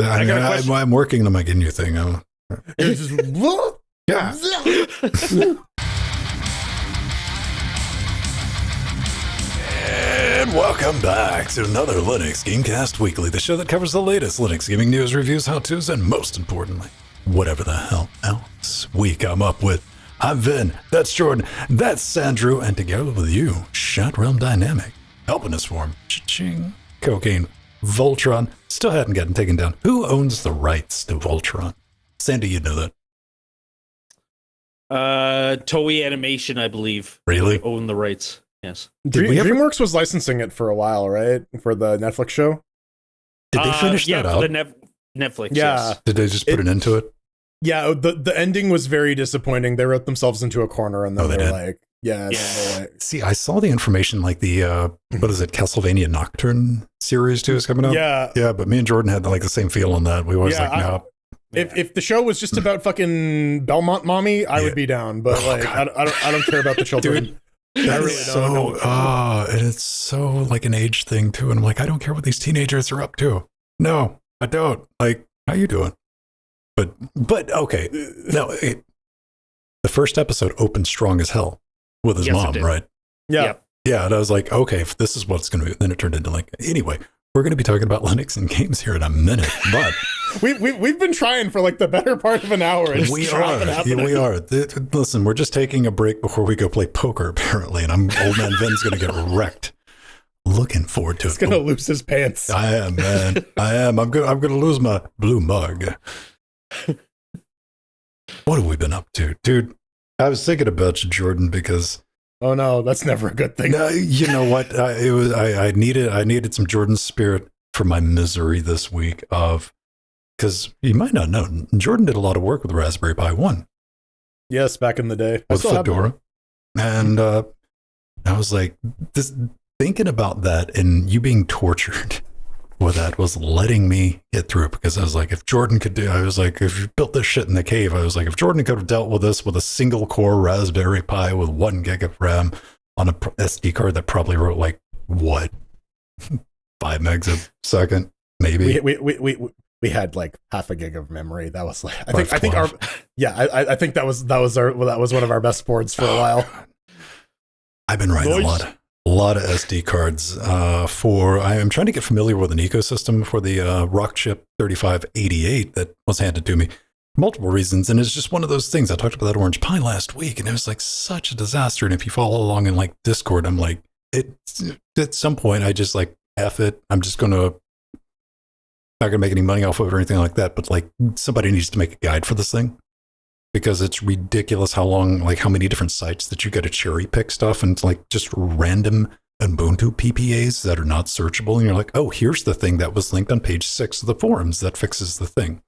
I'm working on my GNU thing. It's just, Yeah. And welcome back to another Linux Gamecast Weekly, the show that covers the latest Linux gaming news, reviews, how-tos, and most importantly, whatever the hell else we come up with. I'm Vin, that's Jordan, that's Sandrew, and together with you, Shot Realm Dynamic, helping us form Cha-ching, Cocaine, Voltron, still hadn't gotten taken down. Who owns the rights to Voltron? Sandy, you know that. Toei Animation, I believe. Really? Own the rights. Yes. DreamWorks was licensing it for a while, right? For the Netflix show. Did they finish that out? For the Netflix. Yeah. Yes. Did they just put an end to it? Yeah, the ending was very disappointing. They wrote themselves into a corner, and then they they were did? like, yeah. See, I saw the information like the, what is it, Castlevania Nocturne series 2 is coming out? Yeah. Yeah, but me and Jordan had like the same feel on that. We were always like, no. If the show was just about fucking Belmont Mommy, I would be down. But I don't care about the children. Dude, I really don't. And it's so like an age thing too. And I'm like, I don't care what these teenagers are up to. No, I don't. Like, how you doing? But okay. No, the first episode opened strong as hell with his mom, right? Yeah. Yep. Yeah, and I was like, okay, if this is what it's going to be. Then it turned into like, anyway, we're going to be talking about Linux and games here in a minute, but we've been trying for like the better part of an hour. And we are. Listen, we're just taking a break before we go play poker, apparently, and old man Vin's going to get wrecked. Looking forward to it. He's going to lose his pants. I am, man. I am. I'm going to lose my blue mug. What have we been up to, dude? I was thinking about you, Jordan, because. Oh no, that's never a good thing. You know what? I needed some Jordan spirit for my misery this week because you might not know, Jordan did a lot of work with Raspberry Pi 1. Yes, back in the day. With Fedora. And I was like, thinking about that and you being tortured with that was letting me get through it, because I was like, if Jordan could do, I was like, if you built this shit in the cave, I was like, if Jordan could have dealt with this with a single core Raspberry Pi with 1 gig of RAM on a SD card that probably wrote like, what, 5 megs a second, maybe. We had like half a gig of memory. That was like, I think that was one of our best boards for a while. I've been writing a lot of SD cards I am trying to get familiar with an ecosystem for the Rockchip 3588 that was handed to me for multiple reasons. And it's just one of those things. I talked about that Orange Pi last week, and it was like such a disaster. And if you follow along in like Discord, I'm like, at some point I just like, F it. I'm just not going to make any money off of it or anything like that. But like somebody needs to make a guide for this thing, because it's ridiculous how many different sites that you got to cherry pick stuff, and it's like just random Ubuntu PPAs that are not searchable. And you're like, oh, here's the thing that was linked on page 6 of the forums that fixes the thing.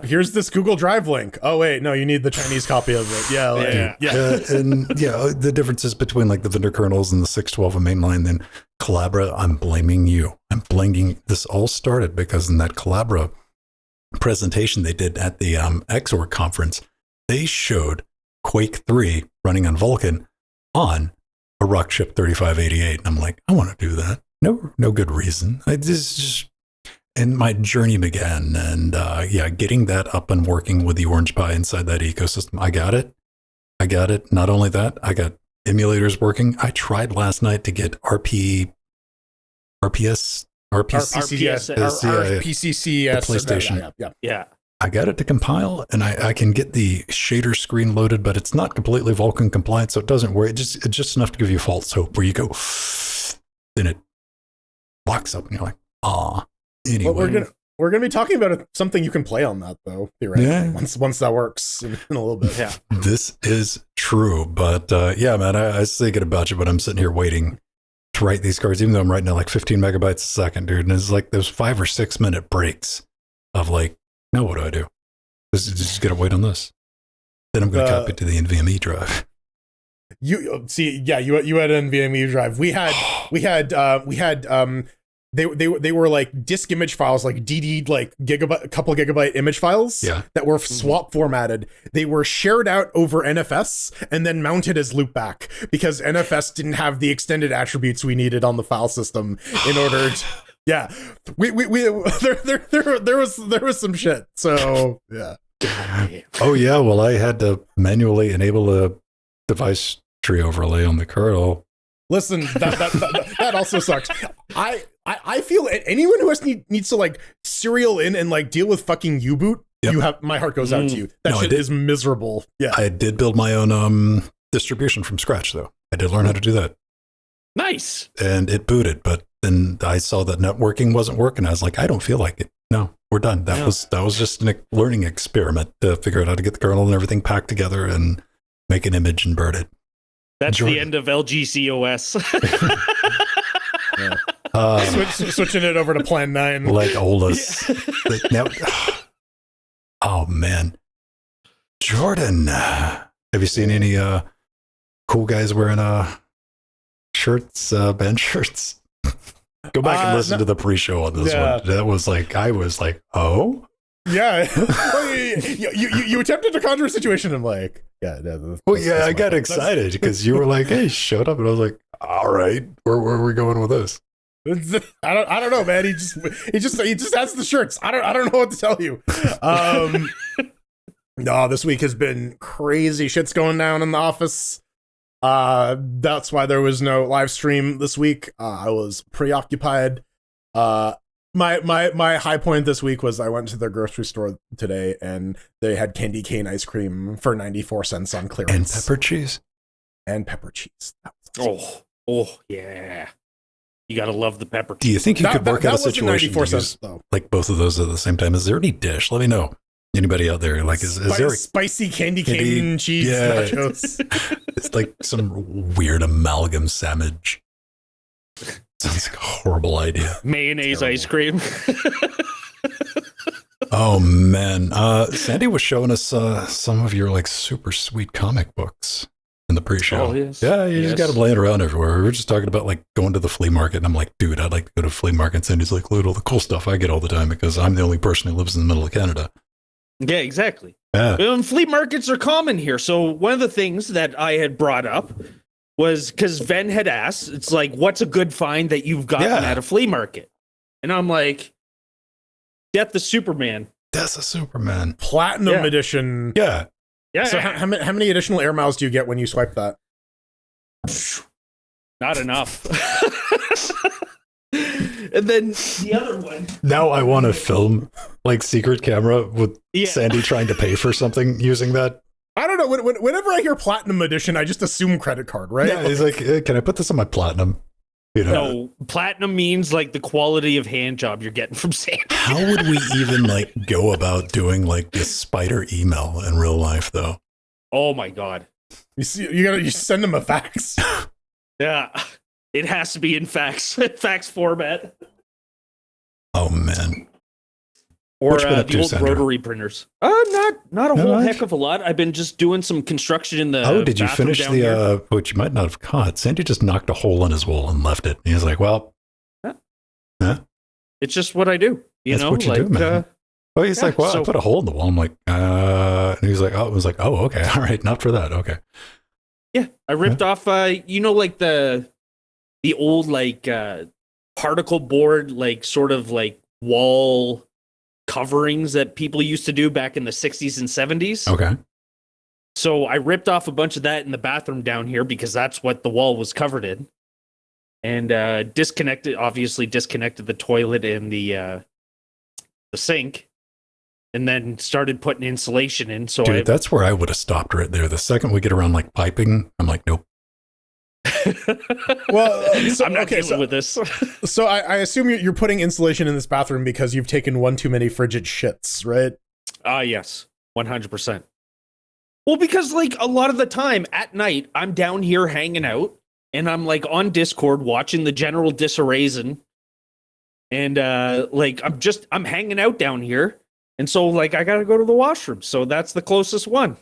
Here's this Google Drive link. Oh, wait, no, you need the Chinese copy of it. Yeah. The differences between like the vendor kernels and the 612 and mainline, then Collabora, I'm blaming you. This all started because in that Collabora presentation they did at the XOR conference, they showed Quake 3 running on Vulkan on a Rockchip 3588. And I'm like, I want to do that. No good reason. And my journey began. And getting that up and working with the Orange Pi inside that ecosystem, I got it. Not only that, I got emulators working. I tried last night to get RPCCS, PlayStation. Yeah. I got it to compile, and I can get the shader screen loaded, but it's not completely Vulkan compliant, so it doesn't work. It's just enough to give you false hope, where you go, then it locks up, and you're like, ah. Anyway, well, we're gonna be talking about something you can play on that, though. Theoretically, once that works in a little bit. Yeah, this is true, but man, I was thinking about you, but I'm sitting here waiting to write these cards, even though I'm writing at like 15 megabytes a second, dude. And it's like those 5 or 6 minute breaks of like, now what do I do? Just gotta wait on this. Then I'm going to copy it to the NVMe drive. You had an NVMe drive. We had they were like disk image files, like DD, like couple gigabyte image files that were swap formatted. They were shared out over NFS and then mounted as loopback, because NFS didn't have the extended attributes we needed on the file system in order to, Yeah, we there was some shit. So yeah. Oh yeah, well I had to manually enable a device tree overlay on the kernel. Listen, that also sucks. I feel anyone who needs to like serial in and like deal with fucking U-boot, you have my heart goes out to you. That shit is miserable. Yeah, I did build my own distribution from scratch though. I did learn how to do that. Nice. And it booted, but then I saw that networking wasn't working. I was like, I don't feel like it. No, we're done. That was just a learning experiment to figure out how to get the kernel and everything packed together and make an image and bird it. That's the end of LGCOS. Switching it over to Plan 9. Like oldest. Now, oh man. Jordan. Have you seen any cool guys wearing shirts, band shirts? Go back and listen to the pre-show on this one. That was like, I was like, oh? Yeah. You attempted to conjure a situation and like, I got excited because you were like, hey, shut up. And I was like, all right, where are we going with this? I don't know, man. He just has the shirts. I don't know what to tell you. No, this week has been crazy. Shit's going down in the office. That's why there was no live stream this week. I was preoccupied. My high point this week was I went to the grocery store today and they had candy cane ice cream for 94 cents on clearance. And pepper cheese. Oh yeah. You gotta love the pepper cheese. Do you think you could work out a situation to use, like both of those at the same time? Is there any dish? Let me know. Anybody out there? Like, is there a spicy candy cane cheese nachos? It's like some weird amalgam sandwich. Sounds like a horrible idea. Mayonnaise ice cream. Oh man, Sandy was showing us some of your like super sweet comic books in the pre-show. Oh, yes. Yeah, you just got them laying around everywhere. We were just talking about like going to the flea market, and I'm like, dude, I'd like to go to a flea market. And Sandy's like, look at all the cool stuff I get all the time because I'm the only person who lives in the middle of Canada. Yeah, exactly. Yeah. Flea markets are common here. So one of the things that I had brought up was because Ven had asked, it's like, what's a good find that you've gotten at a flea market? And I'm like, Death of Superman. Death of Superman. Platinum edition. Yeah. Yeah. So how many additional air miles do you get when you swipe that? Not enough. And then the other one. Now I want to film like secret camera with Sandy trying to pay for something using that. I don't know. Whenever I hear platinum edition, I just assume credit card, right? Yeah, he's like, hey, can I put this on my platinum? You know? No, platinum means like the quality of hand job you're getting from Sandy. How would we even like go about doing like this spider email in real life, though? Oh my god! You send them a fax. Yeah, it has to be in fax format. Oh man. Or the old rotary printers. Not a whole heck of a lot. I've been just doing some construction in the. Oh, did you finish the? Which you might not have caught. Sandy just knocked a hole in his wall and left it. He was like, "Well, it's just what I do." That's what you do, man. He's like, "Well, I put a hole in the wall." I'm like, and he's like, "Oh, it was like, oh, okay, all right, not for that, okay." Yeah, I ripped off. Like the old like particle board, like sort of like wall coverings that people used to do back in the 60s and 70s. Okay. So I ripped off a bunch of that in the bathroom down here because that's what the wall was covered in. And disconnected the toilet and the sink, and then started putting insulation in. So that's where I would have stopped right there. The second we get around like piping, I'm like, nope. Well, I'm not dealing with this. So I assume you're putting insulation in this bathroom because you've taken one too many frigid shits, right? Yes, 100%. Well, because like a lot of the time at night, I'm down here hanging out, and I'm like on Discord watching the general disarraison, and I'm hanging out down here, and so like I gotta go to the washroom, so that's the closest one.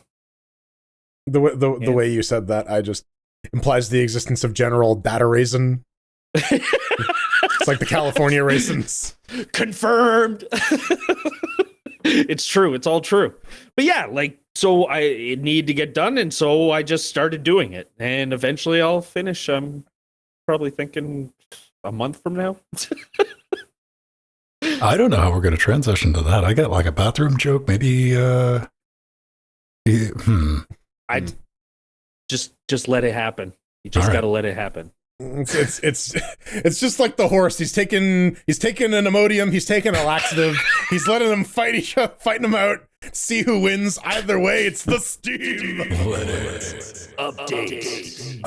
The way you said that, I just implies the existence of general data raisin. It's like the California raisins. Confirmed. It's true. It's all true. But yeah, like, so it needed to get done, and so I just started doing it, and eventually I'll finish. I'm probably thinking a month from now. I don't know how we're going to transition to that. I got like a bathroom joke, maybe. I just let it happen. You just got to let it happen. It's just like the horse. He's taking an Imodium. He's taking a laxative. He's letting them fighting them out. See who wins. Either way, it's the Steam Update.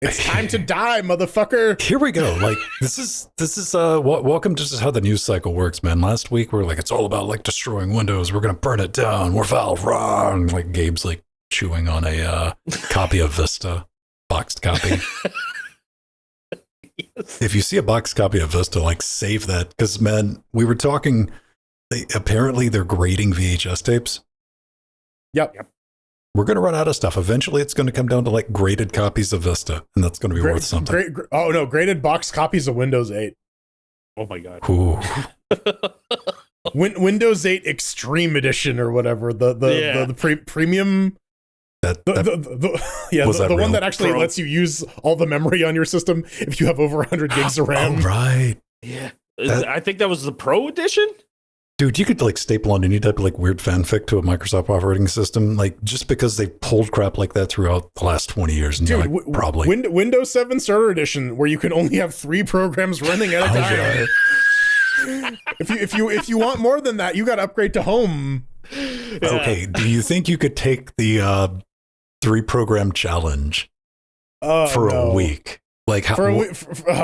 It's time to die, motherfucker. Here we go. Like this is welcome to just how the news cycle works, man. Last week we were like, it's all about like destroying Windows. We're gonna burn it down. We're Valve wrong. Like Gabe's like chewing on a copy of Vista, boxed copy. Yes. If you see a boxed copy of Vista, like save that, because man, we were talking. Apparently, they're grading VHS tapes. Yep. We're going to run out of stuff. Eventually, it's going to come down to like graded copies of Vista, and that's going to be worth something. Graded boxed copies of Windows 8. Oh my god. Windows 8 Extreme Edition or whatever. The premium. The one that actually lets you use all the memory on your system if you have over 100 gigs of RAM. Oh, right. Yeah. I think that was the Pro Edition. Dude, you could like staple on any type of like weird fanfic to a Microsoft operating system, like just because they pulled crap like that throughout the last 20 years. And dude, like, probably Windows 7 Starter Edition, where you can only have 3 programs running at a time. Yeah. If you want more than that, you got to upgrade to Home. Yeah. Okay, do you think you could take the 3-program challenge for a week? Like how,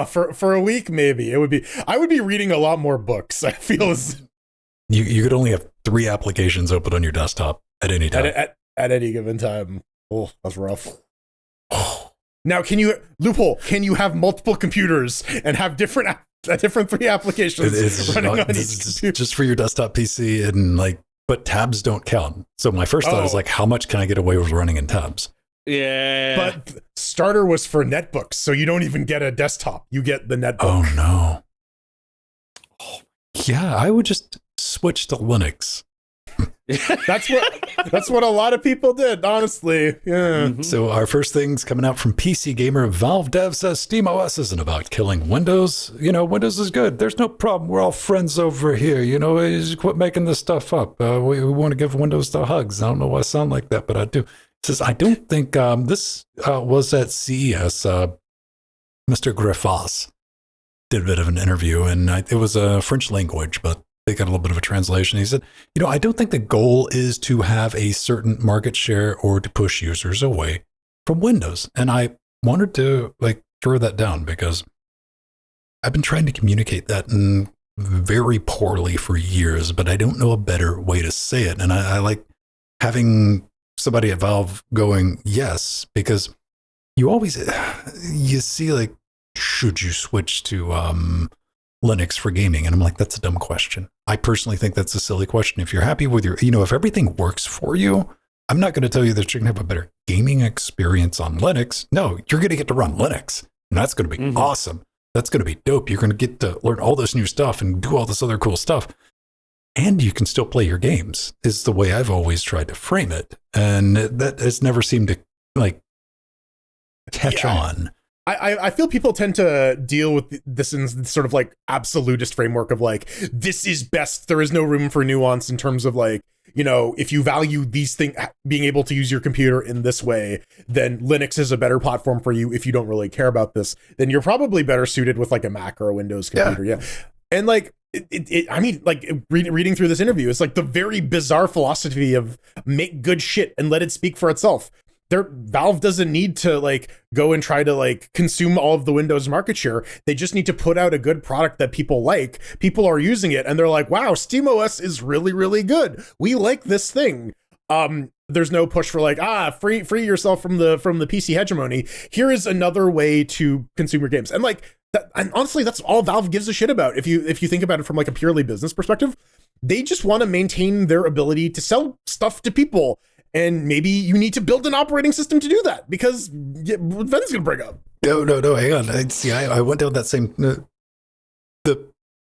for a week, maybe it would be. I would be reading a lot more books. I feel as you could only have 3 applications open on your desktop at any time. At any given time. Oh, that's rough. Now, can you have multiple computers and have different 3 applications running on each computer? Just for your desktop PC, and like, but tabs don't count. So my first thought is like, how much can I get away with running in tabs? Yeah. But Starter was for netbooks, so you don't even get a desktop. You get the netbook. Oh no. Yeah, I would just switch to Linux. That's what a lot of people did, honestly. Yeah. Mm-hmm. So our first thing's coming out from PC Gamer. Valve Dev says SteamOS isn't about killing Windows. Windows is good. There's no problem. We're all friends over here. Just quit making this stuff up. We want to give Windows the hugs. I don't know why I sound like that, but I do. It says, I don't think this was at CES. Mr. Griffas did a bit of an interview, and it was a French language, but they got a little bit of a translation. He said, I don't think the goal is to have a certain market share or to push users away from Windows. And I wanted to throw that down because I've been trying to communicate that very poorly for years, but I don't know a better way to say it. And I like having somebody at Valve going, yes, because you see should you switch to Linux for gaming? And I'm like, that's a dumb question. I personally think that's a silly question. If you're happy with your, if everything works for you, I'm not going to tell you that you're going to have a better gaming experience on Linux. No, you're going to get to run Linux, and that's going to be awesome. That's going to be dope. You're going to get to learn all this new stuff and do all this other cool stuff. And you can still play your games, is the way I've always tried to frame it. And that has never seemed to catch on. I feel people tend to deal with this in sort of absolutist framework of this is best. There is no room for nuance in terms of if you value these things, being able to use your computer in this way, then Linux is a better platform for you. If you don't really care about this, then you're probably better suited with a Mac or a Windows computer. Yeah. And reading through this interview, it's the very bizarre philosophy of make good shit and let it speak for itself. Valve doesn't need to go and try to consume all of the Windows market share. They just need to put out a good product that people like. People are using it and they're like, wow, SteamOS is really, really good. We like this thing. There's no push for free yourself from the PC hegemony. Here is another way to consume your games. And and honestly, that's all Valve gives a shit about. If you think about it from a purely business perspective, they just want to maintain their ability to sell stuff to people. And maybe you need to build an operating system to do that, because Ben's going to bring up. No, hang on. I went down that same...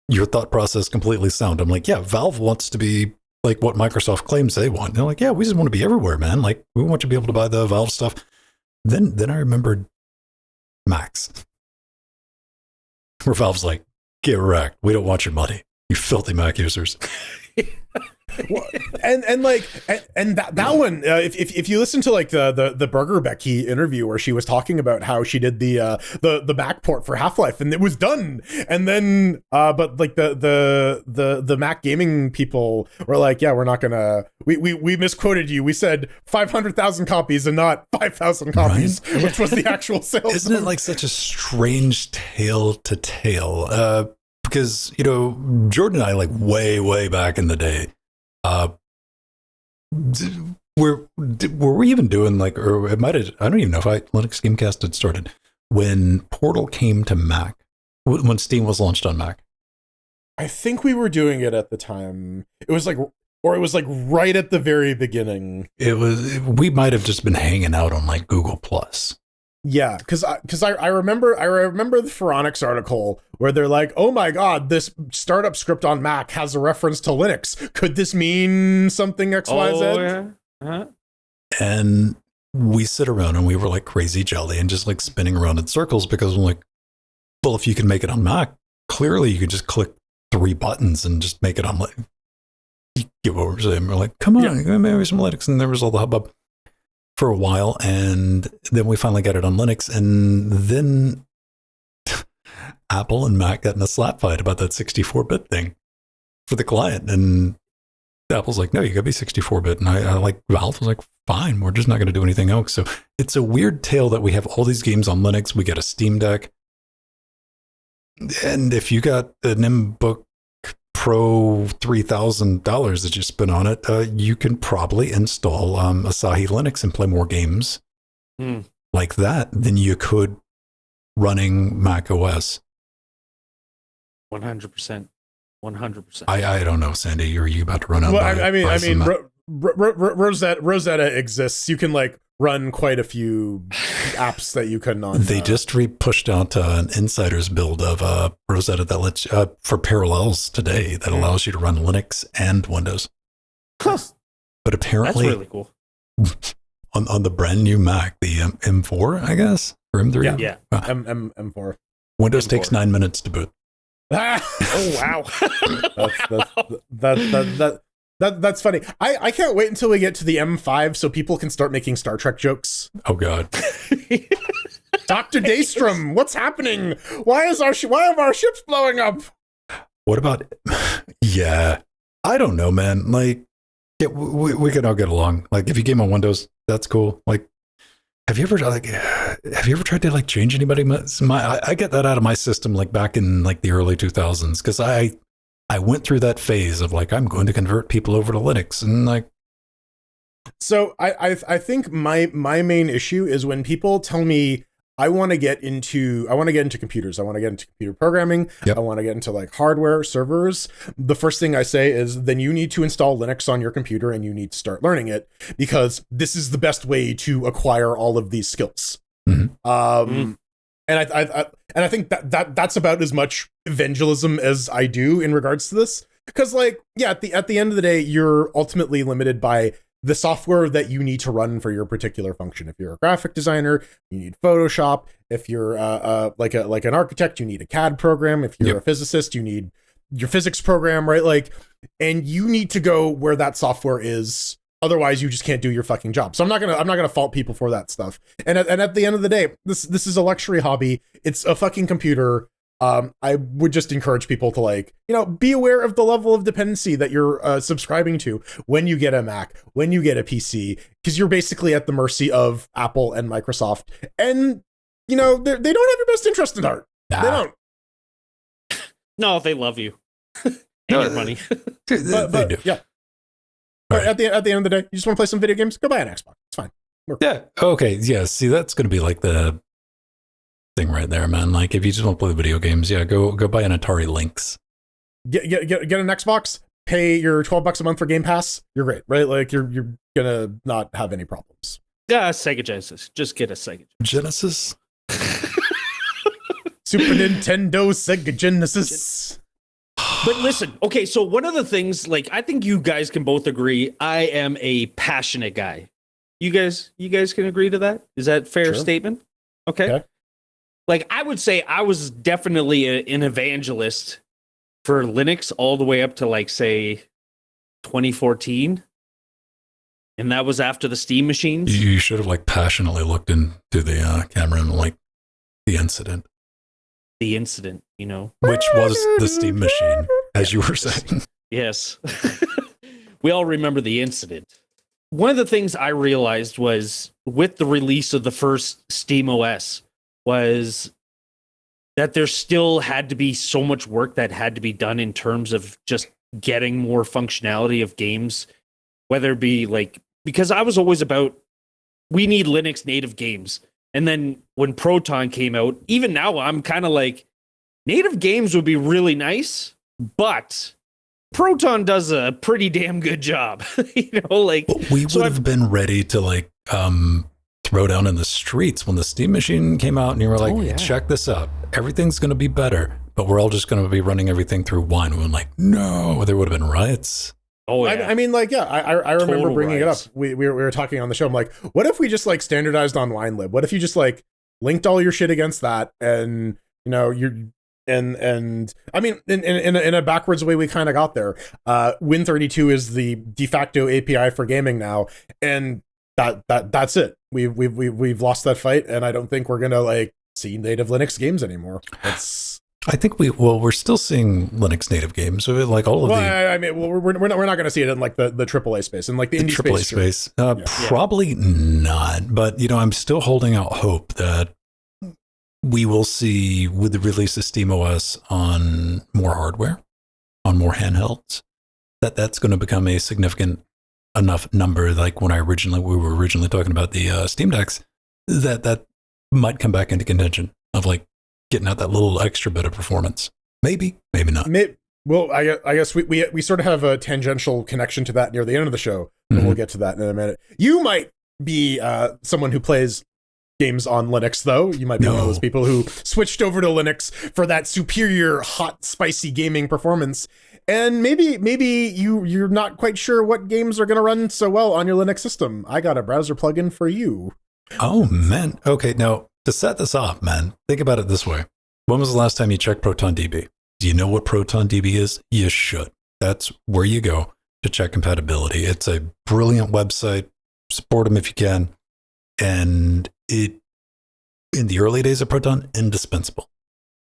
your thought process completely sound. I'm like, yeah, Valve wants to be what Microsoft claims they want. They're like, yeah, we just want to be everywhere, man. We want you to be able to buy the Valve stuff. Then I remembered Macs. where Valve's like, get wrecked. We don't want your money, you filthy Mac users. Well, and that one, if you listen to like the Burger Becky interview where she was talking about how she did the back port for Half-Life and it was done, and then but like the Mac gaming people were like, yeah, we're not gonna, we misquoted you, we said 500,000 copies and not 5,000 copies, right? Which was the actual sales. Isn't it like such a strange tale to tale? Because, you know, Jordan and I, like way back in the day, were we even doing like, or it might have, I don't even know if Linux Gamecast had started when Portal came to Mac, when Steam was launched on Mac. I think we were doing it at the time. It was like right at the very beginning. We might have just been hanging out on like Google Plus. Yeah, because I remember the Phoronix article where they're like, oh my god, this startup script on Mac has a reference to Linux. Could this mean something XYZ? Yeah. Uh-huh. And we sit around and we were like crazy jelly and just like spinning around in circles because I'm like, well, if you can make it on Mac, clearly you could just click 3 buttons and just make it on like, you get what we're saying. We're like, come on, maybe some Linux. And there was all the hubbub for a while, and then we finally got it on Linux, and then Apple and Mac got in a slap fight about that 64-bit thing for the client, and Apple's like, no, you gotta be 64-bit, and I like, Valve was like, fine, we're just not gonna do anything else. So it's a weird tale that we have all these games on Linux, we get a Steam Deck, and if you got an MBook Pro $3,000 that you spend on it, you can probably install Asahi Linux and play more games like that than you could running Mac OS. 100%. 100%. I don't know, Sandy. Are you about to run out? Well, I mean, Rosetta exists. You can like run quite a few apps that you couldn't on. They just pushed out an insider's build of Rosetta that lets for Parallels today that allows you to run Linux and Windows. Huh. But apparently, that's really cool. on the brand new Mac, the M4, I guess, or M3. Yeah. M4. Windows M4. takes 9 minutes to boot. Oh wow. That's funny. I can't wait until we get to the M5 so people can start making Star Trek jokes. Oh God. Dr. Daystrom, what's happening? Why are our ships blowing up? What about? Yeah, I don't know, man. Like, yeah, we can all get along. Like, if you game on Windows, that's cool. Like, have you ever tried to like change anybody? I get that out of my system like back in like the early 2000s because I went through that phase of like, I'm going to convert people over to Linux, and like, so I think my main issue is when people tell me I want to get into computers, I want to get into computer programming, I want to get into like hardware servers. The first thing I say is then you need to install Linux on your computer and you need to start learning it because this is the best way to acquire all of these skills. Mm-hmm. And I think that's about as much evangelism as I do in regards to this. Because like, yeah, at the end of the day, you're ultimately limited by the software that you need to run for your particular function. If you're a graphic designer, you need Photoshop. If you're like an architect, you need a CAD program. If you're a physicist, you need your physics program, right? Like, and you need to go where that software is. Otherwise, you just can't do your fucking job. So I'm not gonna fault people for that stuff. And at the end of the day, this is a luxury hobby. It's a fucking computer. I would just encourage people to like, be aware of the level of dependency that you're subscribing to when you get a Mac, when you get a PC, because you're basically at the mercy of Apple and Microsoft. And they don't have your best interest in heart. They don't. No, they love you. And your money. But do. Yeah. But at the end of the day, you just want to play some video games, go buy an Xbox. It's fine. Yeah. Okay. Yeah. See, that's going to be like the thing right there, man. Like, if you just want to play the video games, go buy an Atari Lynx. Get an Xbox. Pay your $12 a month for Game Pass. You're great, right? Like, you're gonna not have any problems. Yeah, Sega Genesis. Just get a Sega Genesis. Super Nintendo, Sega Genesis. But listen, okay, so one of the things, like, I think you guys can both agree, I am a passionate guy. You guys can agree to that? Is that a fair statement? Okay. like I would say I was definitely an evangelist for Linux all the way up to like say 2014. And that was after the Steam machines. You should have like passionately looked into the camera and like the incident. The incident, you know. Which was the Steam machine, as you were saying. Yes. We all remember the incident. One of the things I realized was with the release of the first SteamOS was that there still had to be so much work that had to be done in terms of just getting more functionality of games, whether it be like, because I was always about, we need Linux native games. And then when Proton came out, even now I'm kind of like, native games would be really nice, but Proton does a pretty damn good job. You know, like we would have been ready to like throw down in the streets when the Steam machine came out and you were like, check this out. Everything's going to be better, but we're all just going to be running everything through wine. We were like, no, there would have been riots. Oh, yeah. I mean, like, yeah, I remember bringing it up. We were talking on the show. I'm like, what if we just like standardized on WineLib? What if you just like linked all your shit against that, and you know, and I mean, in a backwards way, we kind of got there. Win32 is the de facto API for gaming now, and that's it. We've lost that fight, and I don't think we're gonna like see native Linux games anymore. I think we're still seeing Linux native games. So like all of I mean, we're not going to see it in like the AAA space and like the indie AAA space. Probably not. But you know, I'm still holding out hope that we will see with the release of SteamOS on more hardware, on more handhelds, that's going to become a significant enough number. Like when we were originally talking about the Steam Decks, that might come back into contention of like getting out that little extra bit of performance. Maybe not. Well, I guess we sort of have a tangential connection to that near the end of the show. And we'll get to that in a minute. You might be someone who plays games on Linux, though. You might be one of those people who switched over to Linux for that superior, hot, spicy gaming performance. And maybe you're not quite sure what games are going to run so well on your Linux system. I got a browser plugin for you. Oh, man. Okay, now, to set this off, man, think about it this way. When was the last time you checked ProtonDB? Do you know what ProtonDB is? You should. That's where you go to check compatibility. It's a brilliant website. Support them if you can. And it, in the early days of Proton, indispensable.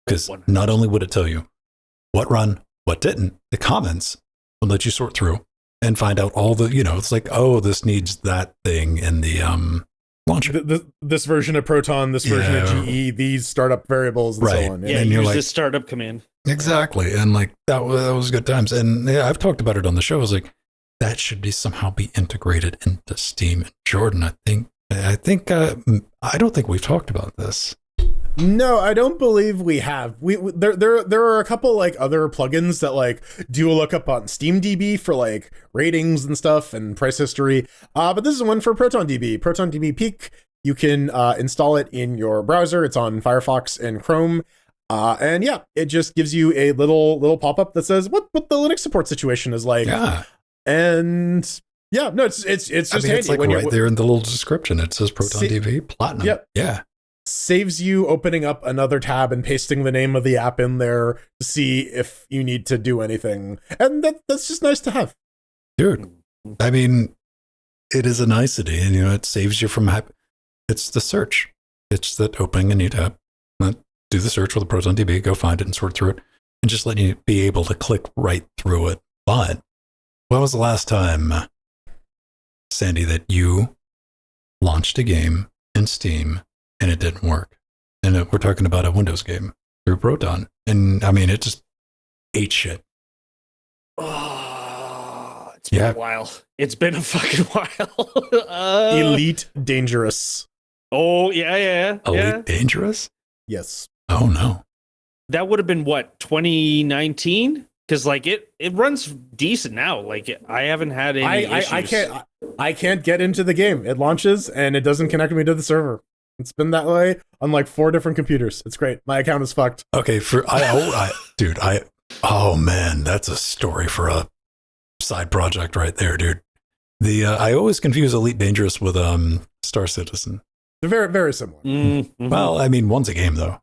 Because not only would it tell you what run, what didn't, the comments would let you sort through and find out all the, you know, it's like, oh, this needs that thing in the launcher. This version of Proton, this version of GE, these startup variables, and so on. Yeah, and use this startup command. Exactly. And like that was good times. And yeah, I've talked about it on the show. I was like, that should be somehow be integrated into Steam. And Jordan, I don't think we've talked about this. No, I don't believe we have. There are a couple like other plugins that like do a lookup on SteamDB for like ratings and stuff and price history. But this is one for ProtonDB Peek. You can install it in your browser. It's on Firefox and Chrome. And yeah, it just gives you a little pop-up that says what the Linux support situation is like. Yeah. And yeah, no, it's just handy. It's like right there in the little description. It says ProtonDB Platinum. Yep. Yeah. Saves you opening up another tab and pasting the name of the app in there to see if you need to do anything. And that's just nice to have. Dude, I mean, it is a nicety, and you know, it saves you from it's the search. It's that opening a new tab, do the search with the ProtonDB, go find it and sort through it, and just let you be able to click right through it. But when was the last time, Sandy, that you launched a game in Steam and it didn't work? And we're talking about a Windows game through Proton. And I mean, it just ate shit. Oh, it's been a while. It's been a fucking while. Elite Dangerous. Oh, yeah. Elite Dangerous? Yes. Oh, no. That would have been what, 2019? Because like it runs decent now. Like I haven't had any issues. I can't get into the game. It launches and it doesn't connect me to the server. It's been that way on like 4 different computers. It's great. My account is fucked. Okay, oh man, that's a story for a side project right there, dude. I always confuse Elite Dangerous with Star Citizen. They're very, very similar. Mm-hmm. Well, I mean, one's a game though.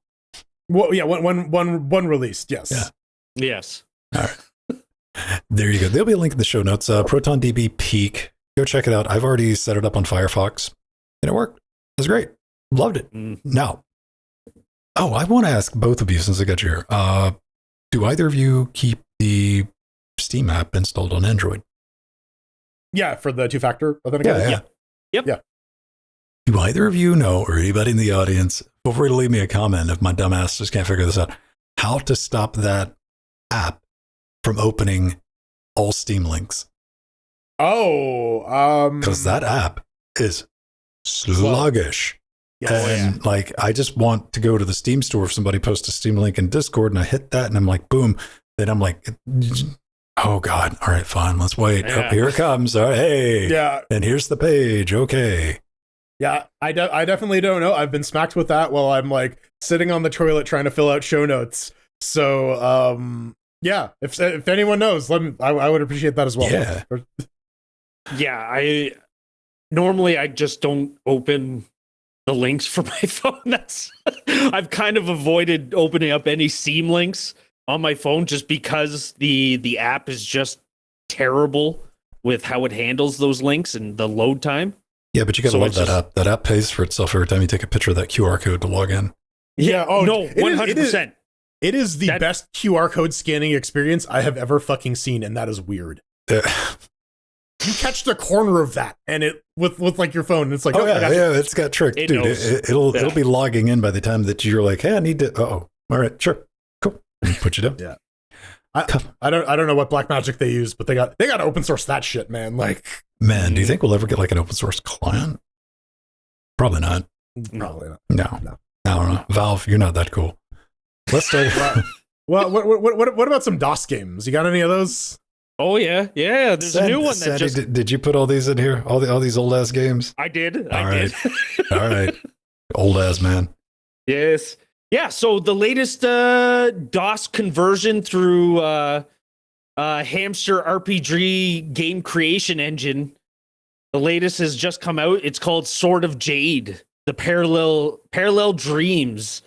Well, yeah, one released, yes. Yeah. Yes. All right. There you go. There'll be a link in the show notes. ProtonDB Peek. Go check it out. I've already set it up on Firefox, and it worked. It was great. Loved it. Now, I want to ask both of you since I got you here. Do either of you keep the Steam app installed on Android? Yeah, for the two-factor authentication. Yeah. Yep. Yeah. Do either of you know, or anybody in the audience, feel free to leave me a comment if my dumb ass just can't figure this out, how to stop that app from opening all Steam links? Because that app is sluggish. Yes. And I just want to go to the Steam store if somebody posts a Steam link in Discord, and I hit that and I'm like, boom. Then I'm like, oh God. All right, fine. Let's wait. Yeah. Oh, here it comes. All right, hey. Yeah. And here's the page. Okay. Yeah, I definitely don't know. I've been smacked with that while I'm sitting on the toilet trying to fill out show notes. So, yeah, if anyone knows, I would appreciate that as well. Yeah. Yeah, I just don't open the links for my phone. I've kind of avoided opening up any Steam links on my phone just because the app is just terrible with how it handles those links and the load time. Yeah, but you gotta love that app. That app pays for itself every time you take a picture of that QR code to log in. Yeah. Oh no, 100%. It is the best QR code scanning experience I have ever fucking seen, and that is weird. You catch the corner of that, and it with your phone. It's like, it's got tricked, dude. It'll be logging in by the time that you're like, hey, I need to. All right, sure, cool. And put you down. Yeah. I don't know what black magic they use, but they got to open source that shit, man. Man, do you think we'll ever get an open source client? Probably not. Probably not. No. I don't know. Valve, you're not that cool. Let's start. Well, what about some DOS games? You got any of those? Oh yeah. There's a new one that just. Did you put all these in here? All these old ass games? I did. All right. Old ass man. Yes. Yeah. So the latest DOS conversion through Hamster RPG game creation engine. The latest has just come out. It's called Sword of Jade. The Parallel Dreams.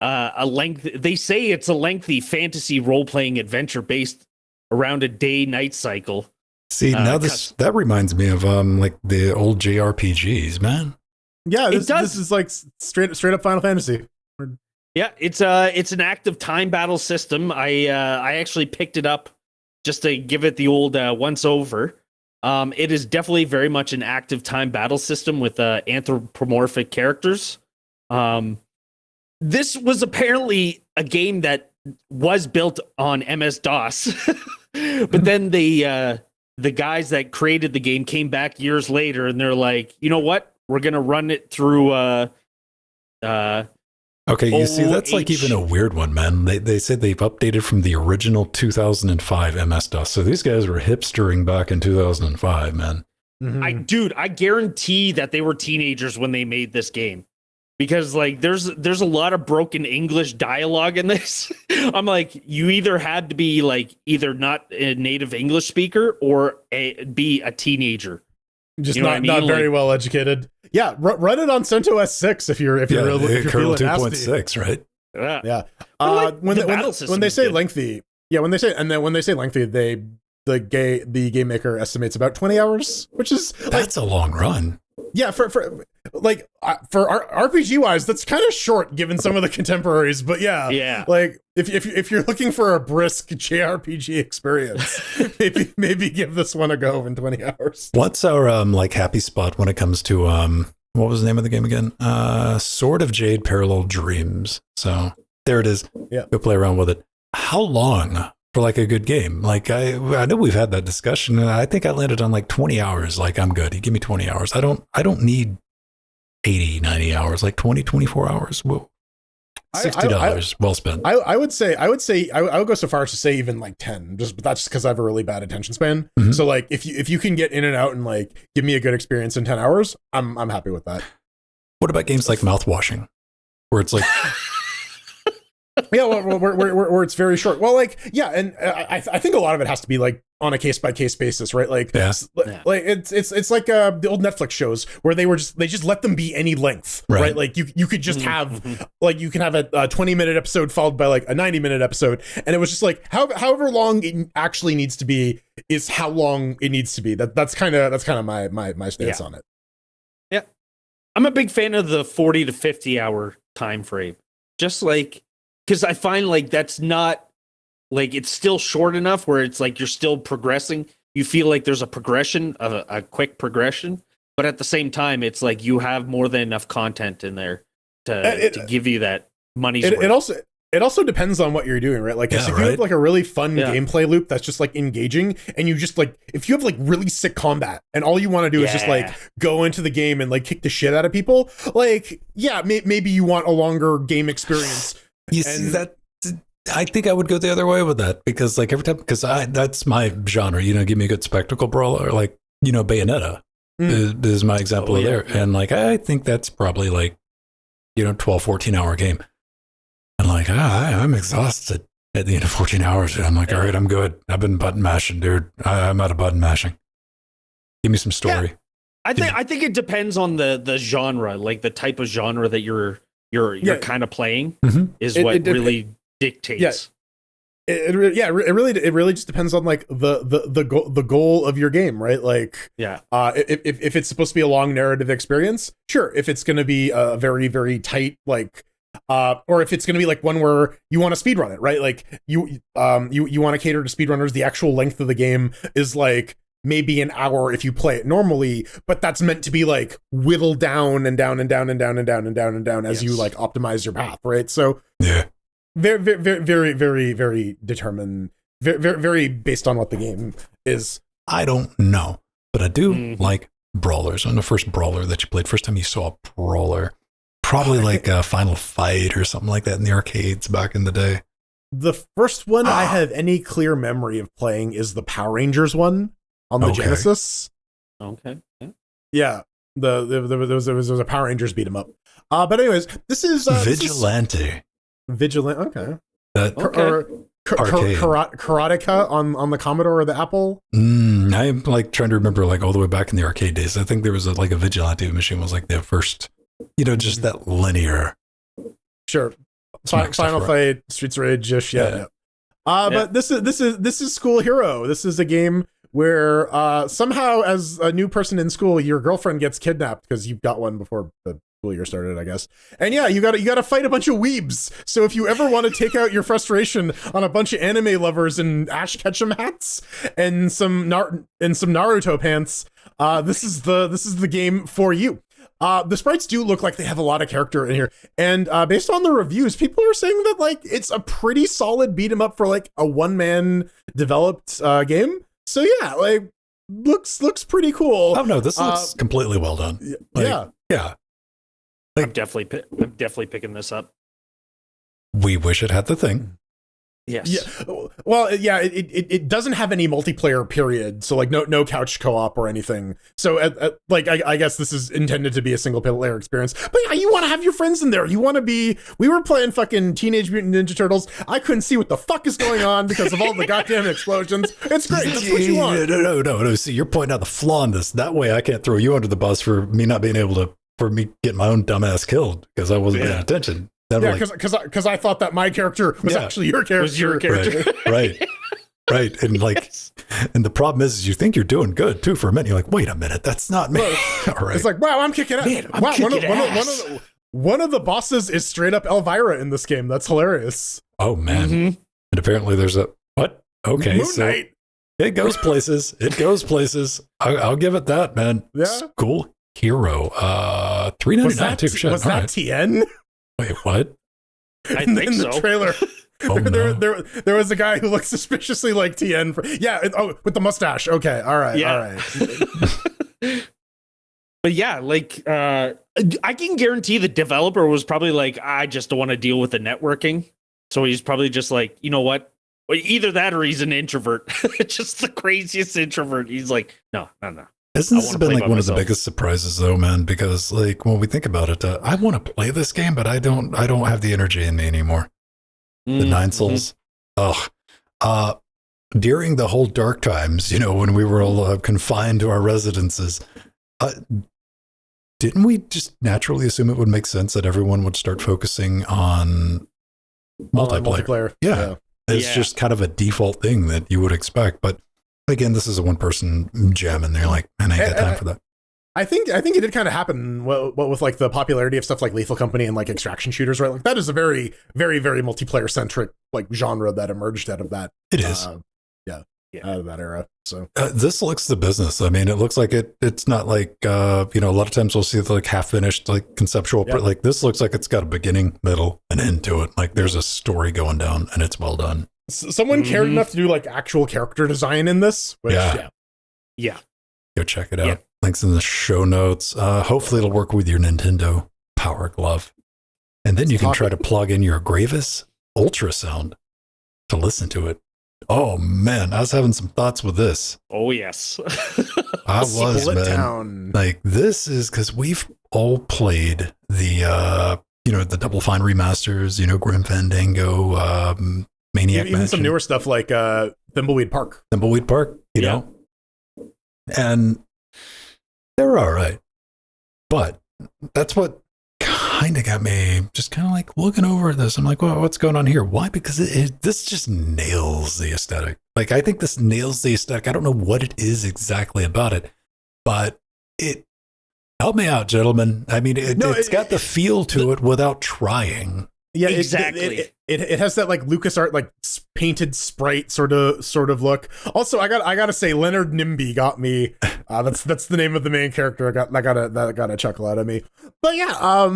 They say it's a lengthy fantasy role-playing adventure based around a day-night cycle. See, now that reminds me of the old JRPGs, man. Yeah, this is straight up Final Fantasy. Yeah, it's an active time battle system. I actually picked it up just to give it the old once over. It is definitely very much an active time battle system with anthropomorphic characters. This was apparently a game that was built on MS-DOS, but then the guys that created the game came back years later and they're like, you know what? We're gonna run it through. Okay, you see, that's even a weird one, man. They said they've updated from the original 2005 MS-DOS. So these guys were hipstering back in 2005, man. Mm-hmm. I guarantee that they were teenagers when they made this game. Because there's a lot of broken English dialogue in this. I'm like, you either had to be either not a native English speaker or be a teenager. Just not very well educated. Yeah, run it on CentOS 6 if you're kernel 2.6, right? Yeah. When they say lengthy, the game maker estimates about 20 hours, which is that's a long run. Yeah, for RPG wise, that's kind of short given some of the contemporaries. But yeah. If you're looking for a brisk JRPG experience, maybe give this one a go in 20 hours. What's our happy spot when it comes to what was the name of the game again? Sword of Jade Parallel Dreams. So there it is. Yeah, go play around with it. How long for a good game? I know we've had that discussion, and I think I landed on 20 hours. I'm good. You give me 20 hours. I don't need 80, 90 hours. 20, 24 hours. Whoa. $60 well spent. I would go so far as to say even 10, but that's just because I have a really bad attention span. Mm-hmm. So if you can get in and out and give me a good experience in 10 hours, I'm happy with that. What about games like Mouthwashing, where it's yeah, where it's very short. Well, and I think a lot of it has to be on a case by case basis, right? Like, Yeah. like it's like the old Netflix shows where they just let them be any length, right? Like you could just have like you can have a 20-minute episode followed by like a 90-minute episode, and it was just like however long it actually needs to be is how long it needs to be. That's kind of my stance on it. Yeah, I'm a big fan of the 40 to 50 hour time frame, just like because I find like that's not. Like it's still short enough where it's like you're still progressing. You feel like there's a progression, a quick progression, but at the same time, it's like you have more than enough content in there to give you that money's worth. It also depends on what you're doing, right? Like if you have like a really fun gameplay loop that's just like engaging, and you just like if you have like really sick combat, and all you want to do is just like go into the game and like kick the shit out of people, like maybe you want a longer game experience. You see that. I think I would go the other way with that because like every time, because that's my genre, you know, give me a good spectacle brawler, like, you know, Bayonetta is my example there. Yeah. And like, I think that's probably like, you know, 12, 14 hour game. And like, I'm exhausted at the end of 14 hours. And I'm like, all right, I'm good. I've been button mashing, dude. I'm out of button mashing. Give me some story. Yeah. I think it depends on the genre, like the type of genre that you're kind of playing is what really dictates. It really just depends on like the goal of your game, right? Like if it's supposed to be a long narrative experience, sure. If it's going to be a very, very tight, like or if it's going to be like one where you want to speedrun it, right? Like you want to cater to speedrunners. The actual length of the game is like maybe an hour if you play it normally, but that's meant to be like whittled down and down and down and down and down and down and down as you like optimize your path, right? So very, very, very, very, very determined, very, very, very based on what the game is. I don't know, but I do like brawlers. On the first brawler that you played, first time you saw a brawler, probably like a Final Fight or something like that in the arcades back in the day. The first one I have any clear memory of playing is the Power Rangers one on the Genesis. Okay. Yeah. There was a Power Rangers beat 'em up. But anyways, this is Vigilante. Vigilant, okay. Arcade. Karateka on the Commodore or the Apple. I'm like trying to remember like all the way back in the arcade days. I think there was a Vigilante machine was like the first, you know, just that linear. Sure. Final Fight, Streets of Rage, just But this is School Hero. This is a game where somehow as a new person in school, your girlfriend gets kidnapped because you've got one before the school year started, I guess. And you got to fight a bunch of weebs. So if you ever want to take out your frustration on a bunch of anime lovers in Ash Ketchum hats and some Naruto pants, this is the game for you. The sprites do look like they have a lot of character in here, and based on the reviews, people are saying that like it's a pretty solid beat 'em up for like a one-man developed game. So yeah, like looks pretty cool. Oh no, this looks completely well done. Yeah. I'm definitely picking this up. We wish it had the thing. Yes. Yeah. Well, yeah. It doesn't have any multiplayer period, so like no couch co-op or anything. So I guess this is intended to be a single player experience. But yeah, you want to have your friends in there. You want to be. We were playing fucking Teenage Mutant Ninja Turtles. I couldn't see what the fuck is going on because of all the goddamn explosions. It's great. That's what you want. No. See, you're pointing out the flaw in this. That way, I can't throw you under the bus for me not being able to. For me getting my own dumbass killed because I wasn't paying attention. Because I thought that my character was actually your character. Was your character. Right. And like, and the problem is you think you're doing good too for a minute. You're like, wait a minute, that's not me. All right. It's like, wow, I'm kicking ass. One of the bosses is straight up Elvira in this game. That's hilarious. Oh man. And apparently there's a what? Okay, Moon Knight. It goes places. I'll give it that, man. Yeah. School Hero. $3.99 too. Was that TN? Wait, what? I think in the trailer. Oh, there was a guy who looked suspiciously like TN. With the mustache. Okay, all right. But yeah, like I can guarantee the developer was probably like, I just don't want to deal with the networking. So he's probably just like, you know what? Either that or he's an introvert. Just the craziest introvert. He's like, no. This has been like one of the biggest surprises though, man, because like when we think about it, I want to play this game, but I don't have the energy in me anymore. The 9 souls. during the whole dark times, when we were all confined to our residences, didn't we just naturally assume it would make sense that everyone would start focusing on multiplayer? Yeah. It's just kind of a default thing that you would expect. But again, this is a one-person jam, and they're like, man, I ain't got time for that. I think it did kind of happen with like the popularity of stuff like Lethal Company and like extraction shooters, right? Like that is a very, very, very multiplayer centric like genre that emerged out of that. It is. Out of that era. So this looks the business. I mean, it looks like it's not like a lot of times we'll see the like half finished like conceptual, but like this looks like it's got a beginning, middle, and end to it. Like there's a story going down, and it's well done. Someone cared enough to do like actual character design in this. Which, yeah. Go check it out. Yeah. Links in the show notes. Hopefully it'll work with your Nintendo Power Glove, and then you can try to plug in your Gravis ultrasound to listen to it. Oh man, I was having some thoughts with this. Oh yes. I was, Splittown. man. Like this is because we've all played the the Double Fine remasters, Grim Fandango, Maniac even some newer stuff like Thimbleweed Park. Thimbleweed Park, you know. And they're all right. But that's what kind of got me just kind of like looking over at this. I'm like, well, what's going on here? Why? Because this just nails the aesthetic. Like, I think this nails the aesthetic. I don't know what it is exactly about it, but help me out, gentlemen. I mean, it's got the feel to it without trying. Yeah, exactly. It has that like LucasArts like painted sprite sort of look. Also, I gotta say, Leonard Nimby got me. That's the name of the main character. That got a chuckle out of me. But yeah,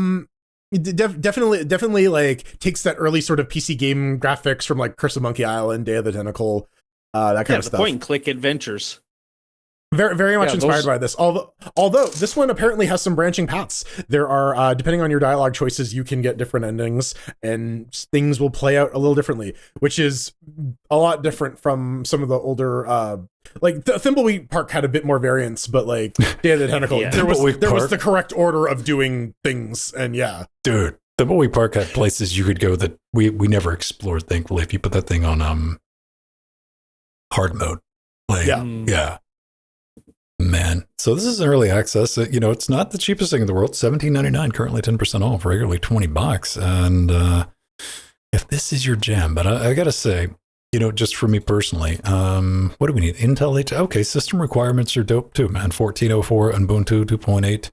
definitely like takes that early sort of PC game graphics from like Curse of Monkey Island, Day of the Tentacle, that kind of stuff. Point and click adventures. Very, very much inspired by this. Although this one apparently has some branching paths. There are, depending on your dialogue choices, you can get different endings, and things will play out a little differently, which is a lot different from some of the older, like the Thimbleweed Park had a bit more variance, but like Day of the Tentacle, there was the correct order of doing things, and dude, Thimbleweed Park had places you could go that we never explored. Thankfully, if you put that thing on hard mode, like Man, so this is early access. It's not the cheapest thing in the world. $17.99, currently 10% off, regularly $20. And if this is your jam, but I gotta say, just for me personally, what do we need? Intel 8. Okay, system requirements are dope too, man. 1404 Ubuntu 2.8,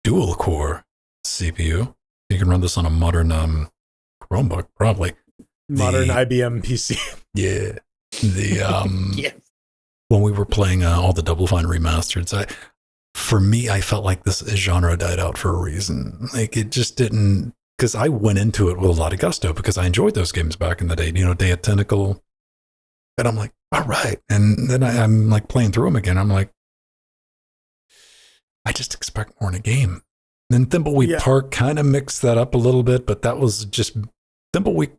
dual core CPU. You can run this on a modern Chromebook, probably. Modern IBM PC. Yeah. Yes. When we were playing all the Double Fine remasters, for me, I felt like this genre died out for a reason. Like it just didn't, because I went into it with a lot of gusto because I enjoyed those games back in the day. Day of Tentacle, and I'm like, all right. And then I'm like playing through them again. I'm like, I just expect more in a game. Then Thimbleweed Park kind of mixed that up a little bit, but that was just Thimbleweed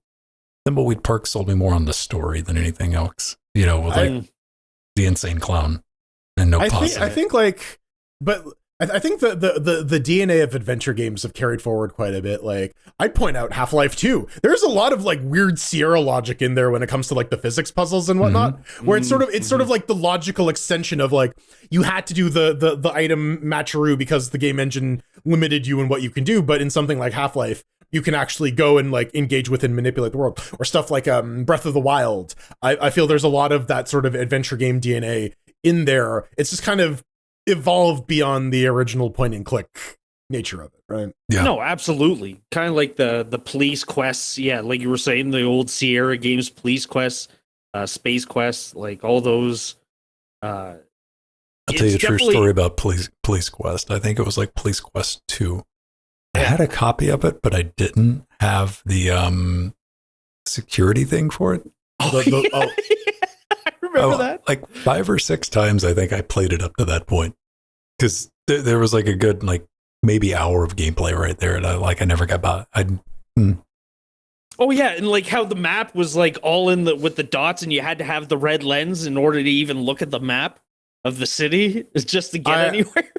Park sold me more on the story than anything else. With like the insane clown and no positive. I think like, but I think the DNA of adventure games have carried forward quite a bit. Like I'd point out Half-Life 2. There's a lot of like weird Sierra logic in there when it comes to like the physics puzzles and whatnot, where it's sort of like the logical extension of like you had to do the item matcheroo because the game engine limited you in what you can do, but in something like Half-Life, you can actually go and like engage with and manipulate the world, or stuff like Breath of the Wild. I feel there's a lot of that sort of adventure game DNA in there. It's just kind of evolved beyond the original point and click nature of it, right? Yeah. No, absolutely. Kind of like the police quests. Yeah, like you were saying, the old Sierra games, police quests, space quests, like all those. I'll tell you a true story about Police Quest. I think it was like Police Quest 2. I had a copy of it, but I didn't have the security thing for it. I remember that. Like 5 or 6 times, I think I played it up to that point. Because there was like a good, like, maybe hour of gameplay right there. And I never got by. Oh, yeah. And like how the map was like all with the dots, and you had to have the red lens in order to even look at the map of the city, just to get anywhere.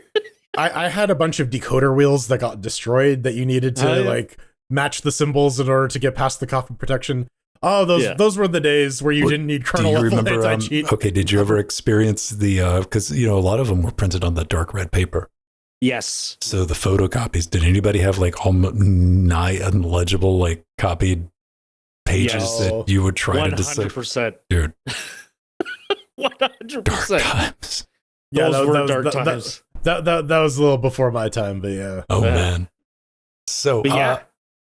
I had a bunch of decoder wheels that got destroyed that you needed to like match the symbols in order to get past the copy protection. Oh, those were the days where you didn't need kernel level anti-cheat. Okay, did you ever experience the because a lot of them were printed on the dark red paper. Yes. So the photocopies. Did anybody have like nigh unlegible like copied pages that you would try to decipher? 100%, dude. 100%. Dark times. Those were dark times. That was a little before my time, but yeah. Oh man. So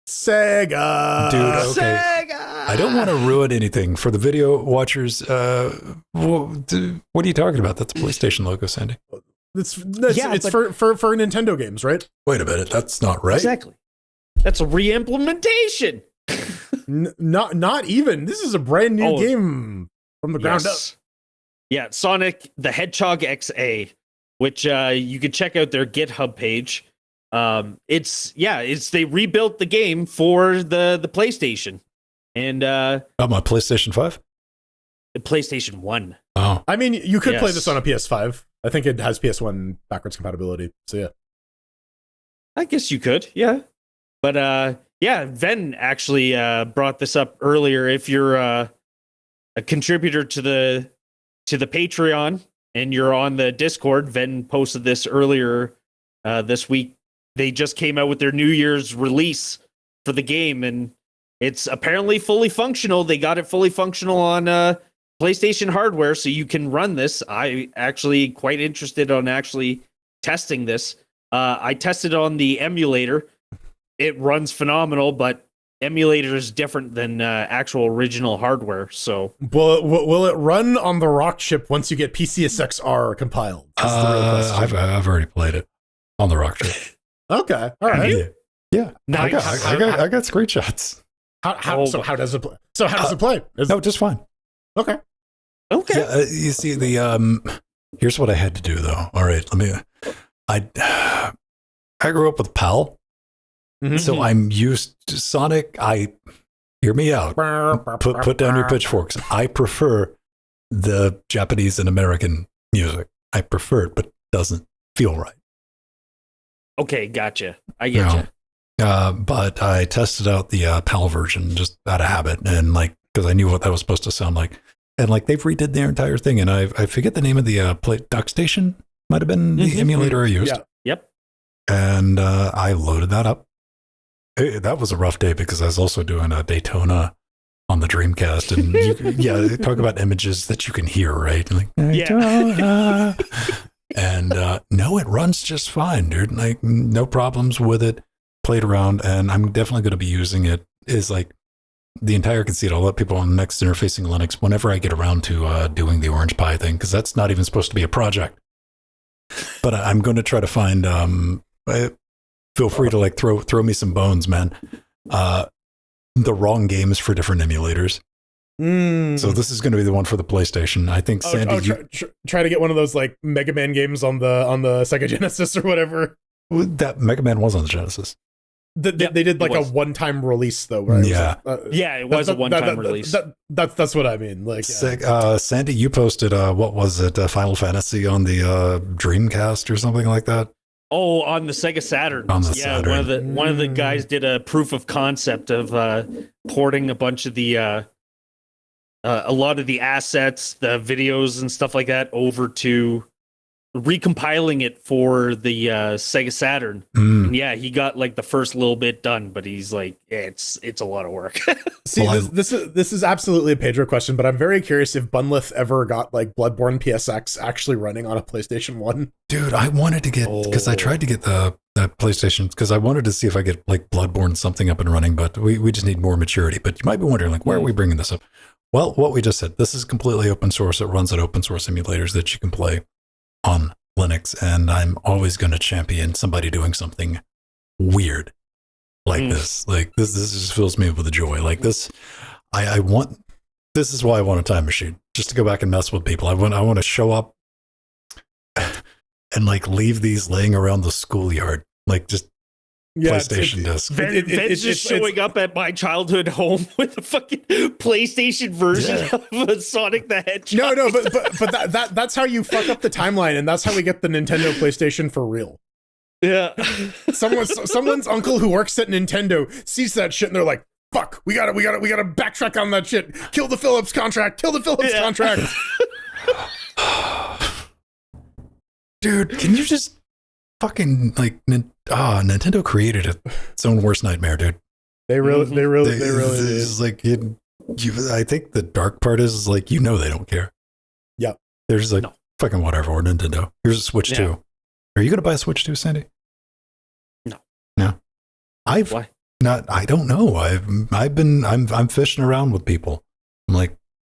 Sega, dude. Okay. Sega! I don't want to ruin anything for the video watchers. What are you talking about? That's a PlayStation logo, Sandy. It's for Nintendo games, right? Wait a minute, that's not right. Exactly. That's a re-implementation. Not even. This is a brand new game from the ground up. Yeah, Sonic the Hedgehog XA, which you can check out their GitHub page. It's they rebuilt the game for the PlayStation, and my PlayStation 5, the PlayStation 1. Oh, I mean, you could play this on a PS5. I think it has PS1 backwards compatibility. So yeah, I guess you could, yeah. But Ven actually brought this up earlier. If you're a contributor to the Patreon and you're on the Discord, Ven posted this earlier this week. They just came out with their New Year's release for the game, and it's apparently fully functional. They got it fully functional on PlayStation hardware, so you can run this. I actually quite interested on actually testing this. I tested on the emulator. It runs phenomenal, but emulator is different than actual original hardware. So will it run on the rock chip once you get PCSXR compiled? That's the real question. I've already played it on the rock chip. Okay, all right. Yeah, nice. I got screenshots. How does it play? So how does it play? No, just fine. Okay. Yeah, you see the here's what I had to do though. All right, I grew up with PAL. Mm-hmm. So I'm used to Sonic. Hear me out. Put down your pitchforks. I prefer the Japanese and American music. I prefer it, but it doesn't feel right. Okay, gotcha. I get you. But I tested out the PAL version just out of habit, and because I knew what that was supposed to sound like, and they've redid their entire thing, and I forget the name of the DuckStation. Might have been the emulator I used. Yeah. Yep. And I loaded that up. That was a rough day because I was also doing a Daytona on the Dreamcast, and talk about images that you can hear, right? Daytona. And no, it runs just fine, dude. No problems with it. Played around, and I'm definitely going to be using it. Is the entire conceit. I'll let people on Next Interfacing Linux whenever I get around to doing the Orange Pi thing, because that's not even supposed to be a project. But I'm going to try to find. Feel free to throw me some bones, man. The wrong games for different emulators. So this is going to be the one for the PlayStation. I think Sandy. Try to get one of those Mega Man games on the Sega Genesis or whatever. That Mega Man was on the Genesis. They did a one-time release though, right? Yeah, it was a one-time release. That's what I mean. Sandy, you posted what was it? Final Fantasy on the Dreamcast or something like that. Oh, on the Sega Saturn. Saturn. One of the guys did a proof of concept of porting a bunch of the a lot of the assets, the videos and stuff like that over to recompiling it for the Sega Saturn. And he got the first little bit done, but he's it's a lot of work. See, this is absolutely a Pedro question, but I'm very curious if Bunlith ever got Bloodborne PSX actually running on a PlayStation 1. Dude, I wanted to get, because I tried to get the PlayStation, because I wanted to see if I get Bloodborne something up and running, but we just need more maturity. But you might be wondering, why are we bringing this up? Well, what we just said, this is completely open source. It runs on open source emulators that you can play on Linux, and I'm always going to champion somebody doing something weird like this. This just fills me with a joy. This is why I want a time machine, just to go back and mess with people. I want to show up and leave these laying around the schoolyard, just PlayStation disc. Ben's just showing up at my childhood home with a fucking PlayStation version of a Sonic the Hedgehog. No, but that's how you fuck up the timeline, and that's how we get the Nintendo PlayStation for real. Yeah. Someone's uncle who works at Nintendo sees that shit, and they're like, fuck, we gotta backtrack on that shit. Kill the Philips contract. Contract. Dude, can you just fucking Nintendo created its own worst nightmare, dude. They really did. It's like I think the dark part is like they don't care. Yeah. There's like fucking whatever, or Nintendo. Here's a Switch 2. Are you gonna buy a Switch 2, Sandy? No. Why? I don't know. I'm fishing around with people. I'm like,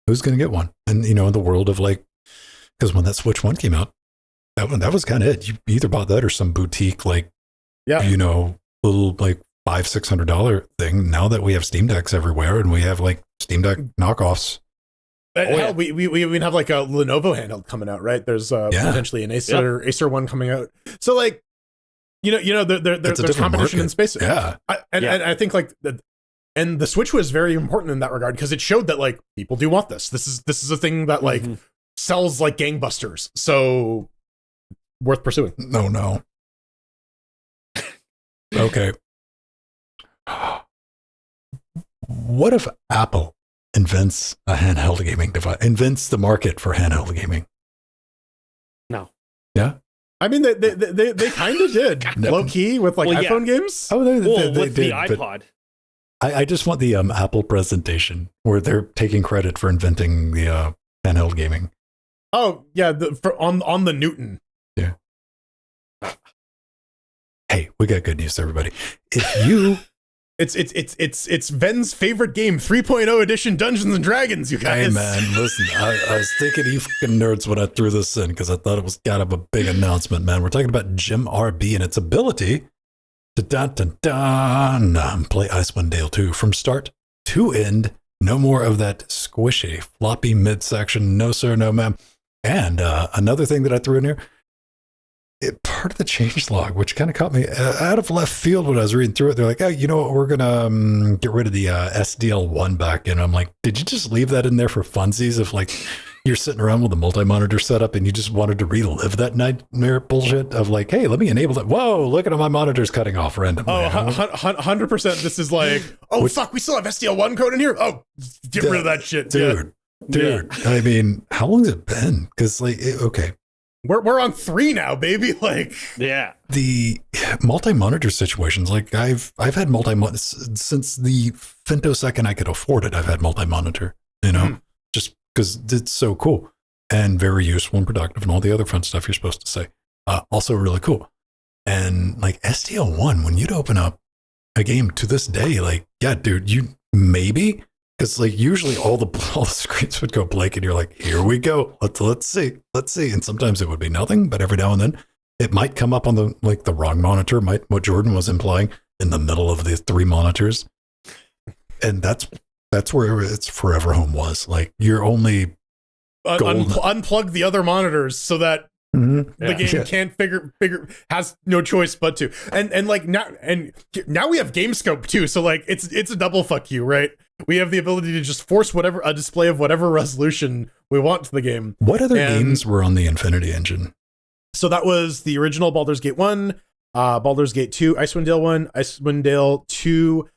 who's gonna get one? And in the world of like, because when that Switch 1 came out, that was kind of it. You either bought that or some boutique little like $500-$600 thing. Now that we have Steam Decks everywhere and we have like Steam Deck knockoffs. Hell, we even have like a Lenovo handheld coming out, right? There's potentially an Acer one coming out. So like, there's competition in space. Yeah. And I think like and the Switch was very important in that regard because it showed that like people do want this. This is a thing that like sells like gangbusters. So worth pursuing. No. Okay. What if Apple invents a handheld gaming device, invents the market for handheld gaming? No. Yeah. I mean, they kind of did low key with like iPhone games. Oh, they with did, the iPod. I just want the Apple presentation where they're taking credit for inventing the handheld gaming. Oh yeah, on the Newton. Yeah. Hey, we got good news, everybody. If you, it's Ven's favorite game, 3.0 edition Dungeons and Dragons. You guys. Hey man, listen, I was thinking of you fucking nerds when I threw this in because I thought it was kind of a big announcement, man. We're talking about GemRB and its ability to play Icewind Dale 2 from start to end. No more of that squishy, floppy midsection. No sir, no ma'am. And another thing that I threw in here. Part of the changelog, which kind of caught me out of left field when I was reading through it. They're like, oh, you know what? We're going to get rid of the SDL1 back in. I'm like, did you just leave that in there for funsies? If like you're sitting around with a multi-monitor setup and you just wanted to relive that nightmare bullshit of like, hey, let me enable that. Whoa, look at how my monitor's cutting off randomly. Oh, 100%. This is like, fuck, we still have SDL1 code in here. Oh, get rid of that shit. Dude. I mean, how long has it been? Because like, okay. We're on 3 now, baby. Like, yeah, the multi-monitor situations. Like I've had multi-monitor since the femtosecond I could afford it. I've had multi-monitor, just because it's so cool and very useful and productive and all the other fun stuff you're supposed to say. Also really cool. And like SDL1, when you'd open up a game to this day, like, yeah, dude, you maybe. Because like usually all the screens would go blank and you're like, here we go. Let's see. And sometimes it would be nothing, but every now and then it might come up on the wrong monitor, what Jordan was implying, in the middle of the 3 monitors. And that's where its forever home was. Like you're only unplug the other monitors so that the game can't figure has no choice but to. And like now we have game scope too. So like it's a double fuck you, right? We have the ability to just force a display of whatever resolution we want to the game. What other games were on the Infinity Engine? So that was the original Baldur's Gate 1, Baldur's Gate 2, Icewind Dale 1, Icewind Dale 2.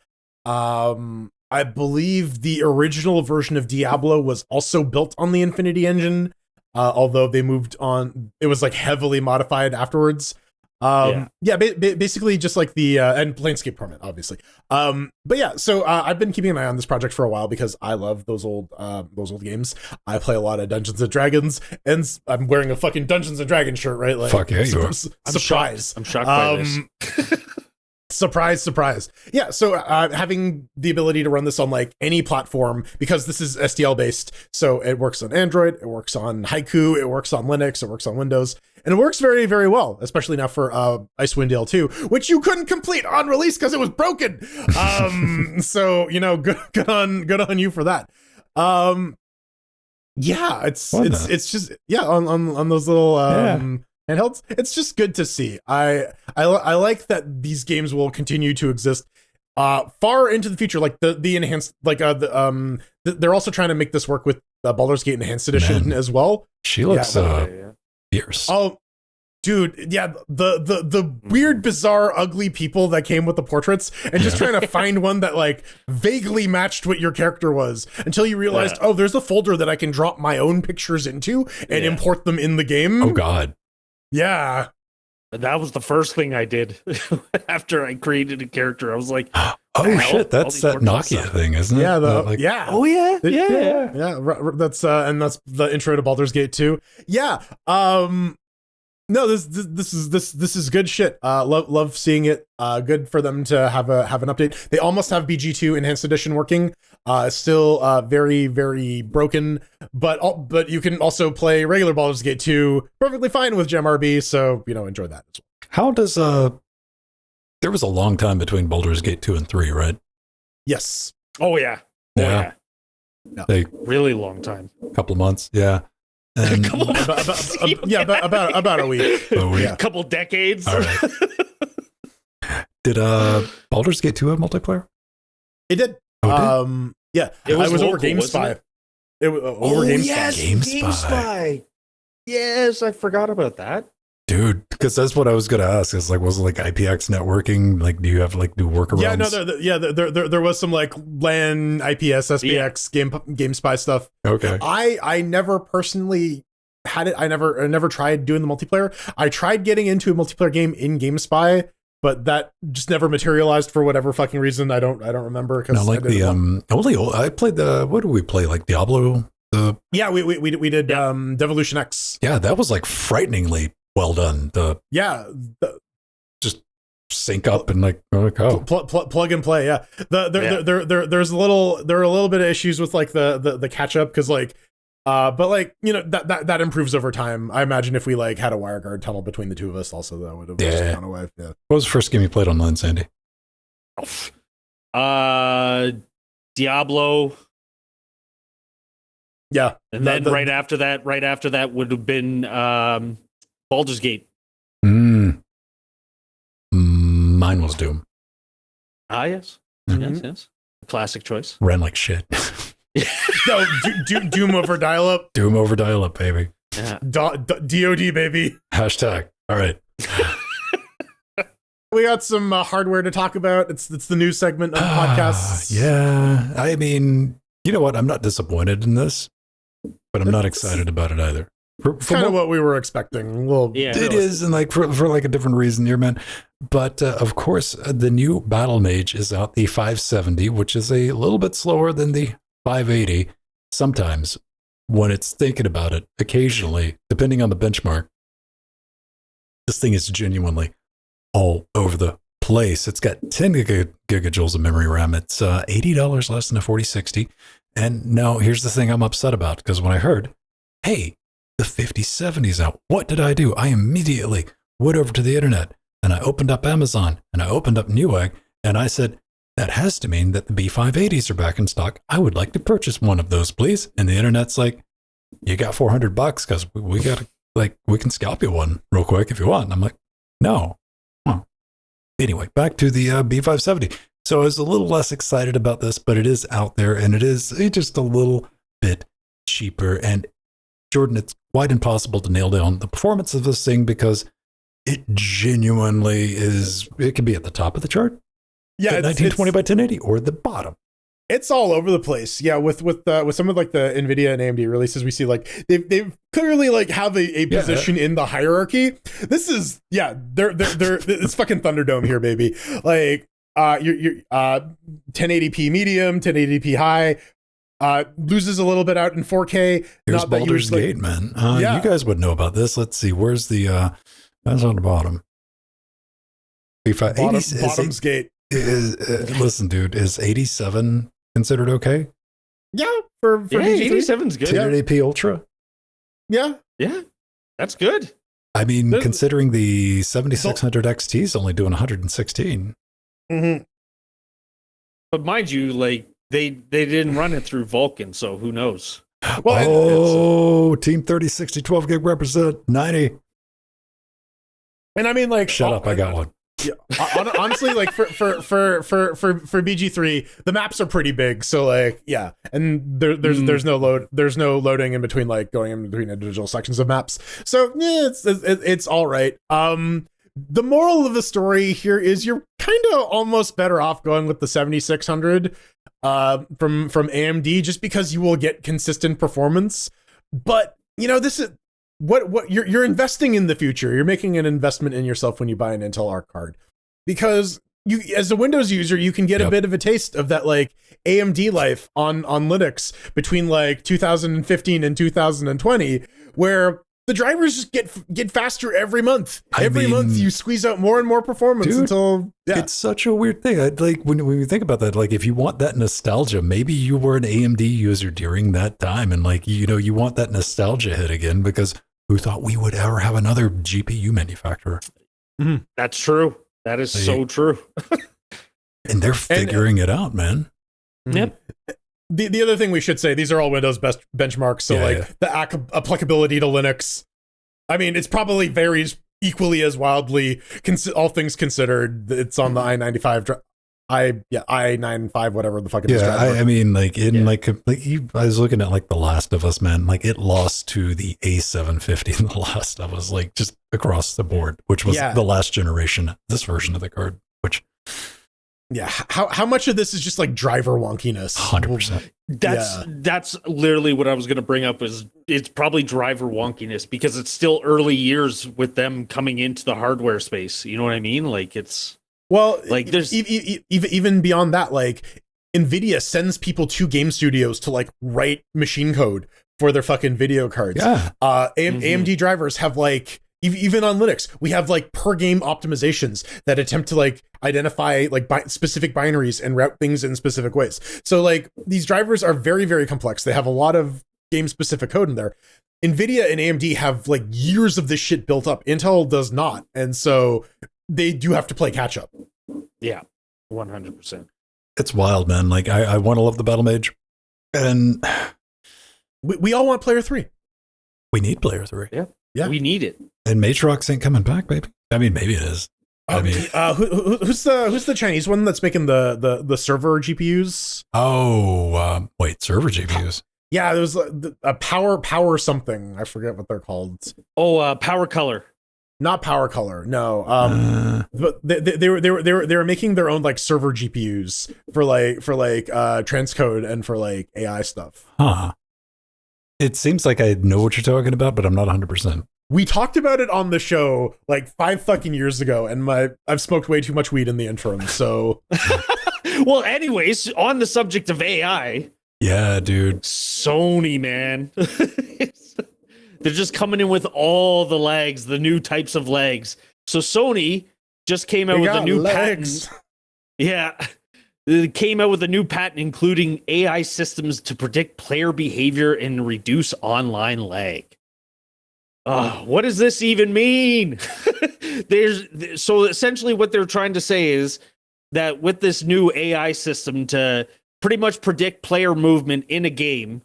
I believe the original version of Diablo was also built on the Infinity Engine, although they moved on. It was like heavily modified afterwards. Basically just like the and Planescape Torment, obviously. But yeah, so I've been keeping an eye on this project for a while because I love those old games. I play a lot of Dungeons and Dragons, and I'm wearing a fucking Dungeons and Dragons shirt, right? Like, fuck yeah, you are. Surprise! I'm shocked by this. Surprise. Yeah, so having the ability to run this on like any platform, because this is SDL based, so it works on Android, it works on Haiku, it works on Linux, it works on Windows, and it works very, very well, especially now for Icewind Dale 2, which you couldn't complete on release because it was broken. So, good on you for that. It's just on those little handhelds. It's just good to see. I like that these games will continue to exist far into the future. Like the enhanced, like they're also trying to make this work with the Baldur's Gate Enhanced Edition as well. She looks fierce. Oh, Dude, yeah, the weird, bizarre, ugly people that came with the portraits, and just trying to find one that like vaguely matched what your character was, until you realized, oh, there's a folder that I can drop my own pictures into and import them in the game. Oh God. Yeah. That was the first thing I did after I created a character. I was like, oh shit, that's that Nokia thing, isn't it? Yeah, Oh yeah, That's that's the intro to Baldur's Gate 2. Yeah. No, this is good shit. Love seeing it. Good for them to have an update. They almost have BG2 Enhanced Edition working. Still very, very broken, but you can also play regular Baldur's Gate 2 perfectly fine with GemRB. So enjoy that as well. How does there was a long time between Baldur's Gate 2 and 3, right? Yes. Oh yeah. Yeah. Like really long time. A couple of months. Yeah. And about a week. A couple decades. All right. Did Baldur's Gate 2 have multiplayer? It did. Oh, yeah. It was over local, GameSpy. It was over GameSpy. Yes, GameSpy. Yes, I forgot about that. Dude, because that's what I was going to ask. Is like, was it like IPX networking? Like, do you have like do workarounds? Yeah, no, there was some like LAN, IPS, SPX, GameSpy stuff. Okay. I never personally had it. I never tried doing the multiplayer. I tried getting into a multiplayer game in GameSpy, but that just never materialized for whatever fucking reason. I don't remember. Because like I played what do we play? Like Diablo. We did Devolution X. Yeah, that was like frighteningly well done. Just sync up and like plug and play. Yeah, there are a little bit of issues with like the catch up because like but like that improves over time. I imagine if we like had a WireGuard tunnel between the two of us, also that would have just gone away. Yeah. What was the first game you played online, Sandy? Diablo. Yeah, and then right after that would have been Baldur's Gate. Mine was Doom. Yes. Mm-hmm. Yes. Classic choice. Ran like shit. No, Doom over dial-up. Doom over dial-up, baby. Yeah. DOD, baby. Hashtag. All right. We got some hardware to talk about. It's the news segment of the podcast. Yeah. I mean, you know what? I'm not disappointed in this, but I'm not excited about it either. It's kind of what we were expecting. Well, it is, and like for like a different reason here, man. But of course, the new Battlemage is out, the 570, which is a little bit slower than the 580. Sometimes, when it's thinking about it, occasionally, depending on the benchmark, this thing is genuinely all over the place. It's got 10 gigajoules of memory RAM. It's $80 less than a 4060. And now here's the thing I'm upset about, because when I heard, hey, the 5070's out, what did I do? I immediately went over to the internet and I opened up Amazon and I opened up Newegg and I said, that has to mean that the B580s are back in stock. I would like to purchase one of those, please. And the internet's like, you got $400 because we got to, like, we can scalp you one real quick if you want. And I'm like, no. Anyway, back to the B570. So I was a little less excited about this, but it is out there and it is just a little bit cheaper. And Jordan, it's quite impossible to nail down the performance of this thing because it genuinely is, it can be at the top of the chart. Yeah, 1920 by 1080 or the bottom. It's all over the place. Yeah, with some of like the NVIDIA and AMD releases, we see like they've clearly like have a position in the hierarchy. This is they're it's fucking Thunderdome here, baby. Like you're 1080p medium, 1080p high. Loses a little bit out in 4K. Here's not Baldur's that Gate, man. You guys would know about this. Let's see. Where's the that's on the bottom. Bottom's Gate. Listen, dude, is 87 considered okay? Yeah, for 87's good. 1080p Ultra? Yeah, that's good. I mean, considering the 7600 XT is only doing 116. Mm-hmm. But mind you, like they didn't run it through Vulkan, so who knows? Well, Team 3060 12 gig represent 90. And I mean, like, shut up, I got one. Yeah, honestly, like for BG3, the maps are pretty big. So like, yeah, and there's no loading in between, like going in between individual sections of maps. So yeah, it's all right. The moral of the story here is you're kind of almost better off going with the 7600 from AMD, just because you will get consistent performance. But you know, this is what you're investing in the future. You're making an investment in yourself when you buy an Intel Arc card, because you, as a Windows user, you can get a bit of a taste of that like AMD life on Linux between like 2015 and 2020, where the drivers just get faster every month. Every month you squeeze out more and more performance, until it's such a weird thing. Like when you think about that, like if you want that nostalgia, maybe you were an AMD user during that time, and like you want that nostalgia hit again, because who thought we would ever have another GPU manufacturer? Mm-hmm. That's true. That is so true. And they're figuring it out, man. Yep. The other thing we should say, these are all Windows best benchmarks, so the applicability to Linux, I mean, it's probably varies equally as wildly, all things considered. It's on the i95 i95, whatever the fuck it is. I mean, like in I was looking at like The Last of Us, man. Like it lost to the A750 in The Last of Us, like just across the board, which was the last generation, this version of the card, which. Yeah, how much of this is just like driver wonkiness? 100%. That's literally what I was going to bring up. Is it's probably driver wonkiness, because it's still early years with them coming into the hardware space. You know what I mean? Like it's like there's even beyond that. Like NVIDIA sends people to game studios to like write machine code for their fucking video cards. Yeah, AMD drivers have like. Even on Linux, we have like per game optimizations that attempt to like identify like specific binaries and route things in specific ways. So like these drivers are very, very complex. They have a lot of game specific code in there. NVIDIA and AMD have like years of this shit built up. Intel does not. And so they do have to play catch up. Yeah, 100%. It's wild, man. Like I want to love the Battlemage, and we all want player 3. We need player 3. Yeah, we need it. And Matrox ain't coming back, baby. I mean, maybe it is. I mean, who's the Chinese one that's making the server GPUs? Oh, wait, server GPUs. Yeah, there's a power something. I forget what they're called. Oh, Power Color. Not Power Color. No. But they were making their own like server GPUs for transcode and for like AI stuff. Huh. It seems like I know what you're talking about, but I'm not 100%. We talked about it on the show like 5 fucking years ago, and I've smoked way too much weed in the interim, so. Well, anyways, on the subject of AI. Yeah, dude. Sony, man. They're just coming in with all the legs, the new types of legs. So Sony just came out with a new patent. Yeah. It came out with a new patent including AI systems to predict player behavior and reduce online lag. What does this even mean? So essentially what they're trying to say is that with this new AI system to pretty much predict player movement in a game,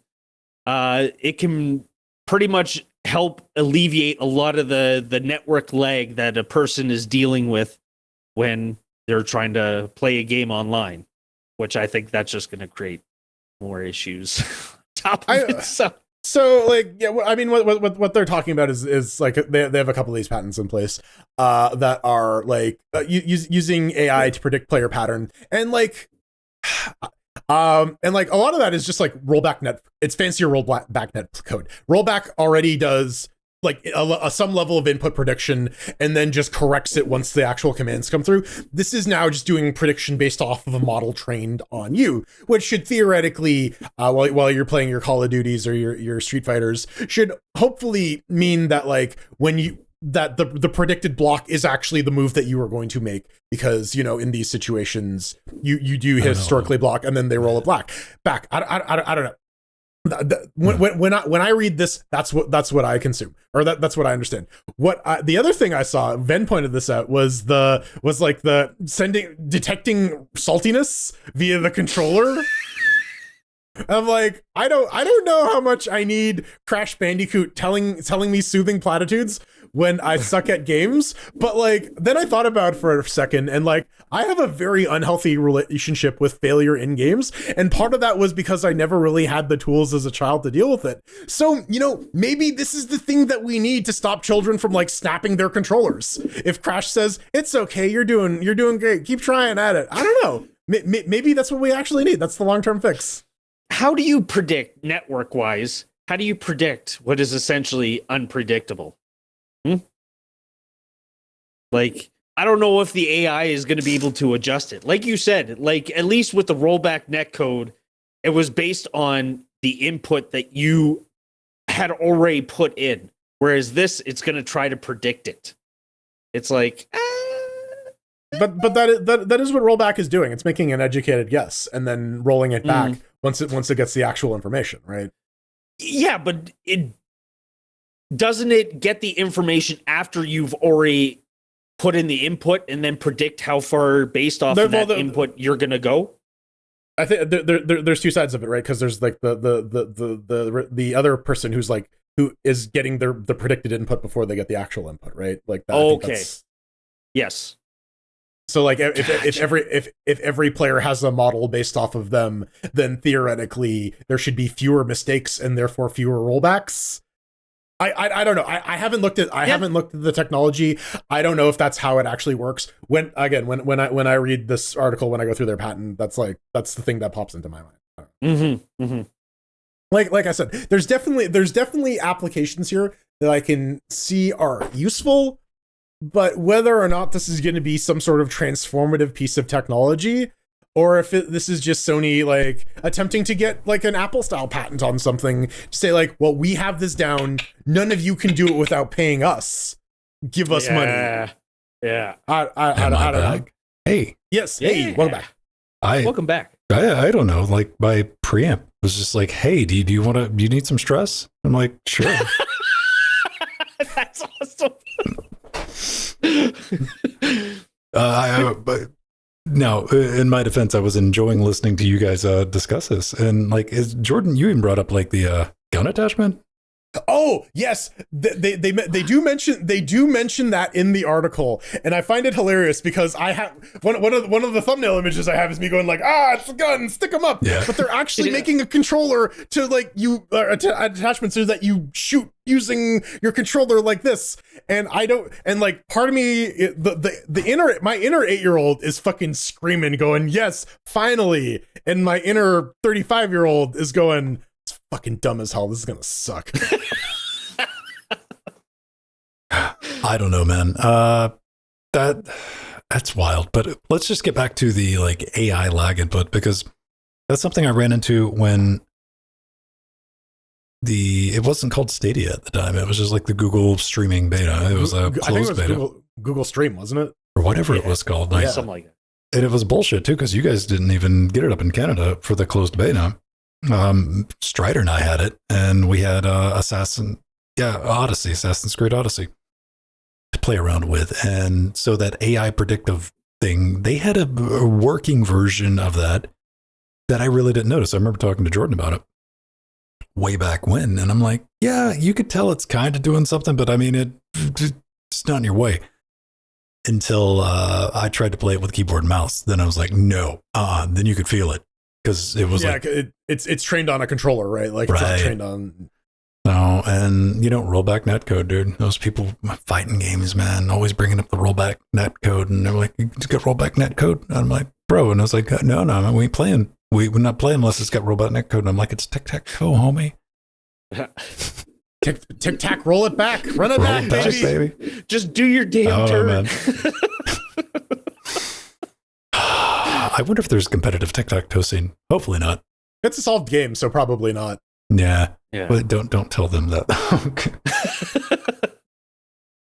it can pretty much help alleviate a lot of the network lag that a person is dealing with when they're trying to play a game online, which I think that's just going to create more issues. So like, yeah, I mean, what they're talking about is like they have a couple of these patents in place that are like using AI to predict player pattern, and like a lot of that is just like rollback net. It's fancier rollback net code. Rollback already does like some level of input prediction and then just corrects it once the actual commands come through. This is now just doing prediction based off of a model trained on you, which should theoretically, while you're playing your Call of Duties or your Street Fighters, should hopefully mean that like that the predicted block is actually the move that you are going to make, because you know in these situations you do historically block and then they roll it back. I don't know. When I read this, that's what I consume, or that's what I understand. The other thing I saw, Ven pointed this out, was detecting saltiness via the controller. I'm like, I don't know how much I need Crash Bandicoot telling me soothing platitudes when I suck at games. But like, then I thought about it for a second, and like, I have a very unhealthy relationship with failure in games. And part of that was because I never really had the tools as a child to deal with it. So, you know, maybe this is the thing that we need to stop children from like snapping their controllers. If Crash says, it's okay, you're doing great, keep trying at it. I don't know. Maybe that's what we actually need. That's the long-term fix. How do you predict, network-wise, how do you predict what is essentially unpredictable? Like, I don't know if the AI is going to be able to adjust it. Like you said, like, at least with the rollback netcode, it was based on the input that you had already put in. Whereas this, it's going to try to predict it. It's like... But that is what rollback is doing. It's making an educated guess and then rolling it back once it gets the actual information, right? Yeah, but doesn't it get the information after you've already put in the input and then predict how far based off of that input you're gonna go? I think there's two sides of it, right? Because there's like the other person who is getting the predicted input before they get the actual input, right? Like that. Okay. Yes. So like if every player has a model based off of them, then theoretically there should be fewer mistakes and therefore fewer rollbacks. I don't know. I haven't looked at the technology. I don't know if that's how it actually works. When I read this article, when I go through their patent, that's the thing that pops into my mind. Like I said, there's definitely applications here that I can see are useful. But whether or not this is going to be some sort of transformative piece of technology, or if this is just Sony like attempting to get like an Apple style patent on something to say like, well, we have this down. None of you can do it without paying us. Give us money. Yeah. I don't know. Hey. Yes. Yeah. Hey, welcome back. Welcome back. I don't know. Like my preamp was just like, hey, do you need some stress? I'm like, sure. That's awesome. But no, in my defense, I was enjoying listening to you guys discuss this, and like, Jordan, you even brought up like the gun attachment. Oh yes, they do mention that in the article, and I find it hilarious because I have one of the thumbnail images I have is me going like, it's a gun, stick them up. Yeah. But they're actually making a controller to like attachment so that you shoot using your controller like this, and I don't, and like part of me, my inner 8-year-old is fucking screaming, going yes, finally, and my inner 35-year-old is going, fucking dumb as hell. This is gonna suck. I don't know, man. That's wild. But let's just get back to the like AI lag input, because that's something I ran into when it wasn't called Stadia at the time. It was just like the Google streaming beta. It was a closed beta. Google Stream, wasn't it? Or whatever it was called. Yeah, something like that. And it was bullshit too, because you guys didn't even get it up in Canada for the closed beta. Strider and I had it, and we had Assassin's Creed Odyssey to play around with. And so that AI predictive thing, they had a working version of that I really didn't notice. I remember talking to Jordan about it way back when, and I'm like, yeah, you could tell it's kind of doing something, but I mean, it's not in your way. Until I tried to play it with keyboard and mouse. Then I was like, no, then you could feel it. Because it was it's trained on a controller, right? Like it's not trained on. No, and you don't rollback netcode, dude. Those people fighting games, man, always bringing up the rollback netcode, and they're like, "You got rollback netcode?" And I'm like, "Bro," and I was like, "No, we ain't playing. We're not playing unless it's got rollback netcode." And I'm like, "It's tic-tac-toe, homie." Tic-tac, roll it back, run it back, baby. Just do your damn turn. Man. I wonder if there's a competitive tic-tac-toe scene. Hopefully not. It's a solved game, so probably not. Yeah. But don't tell them that.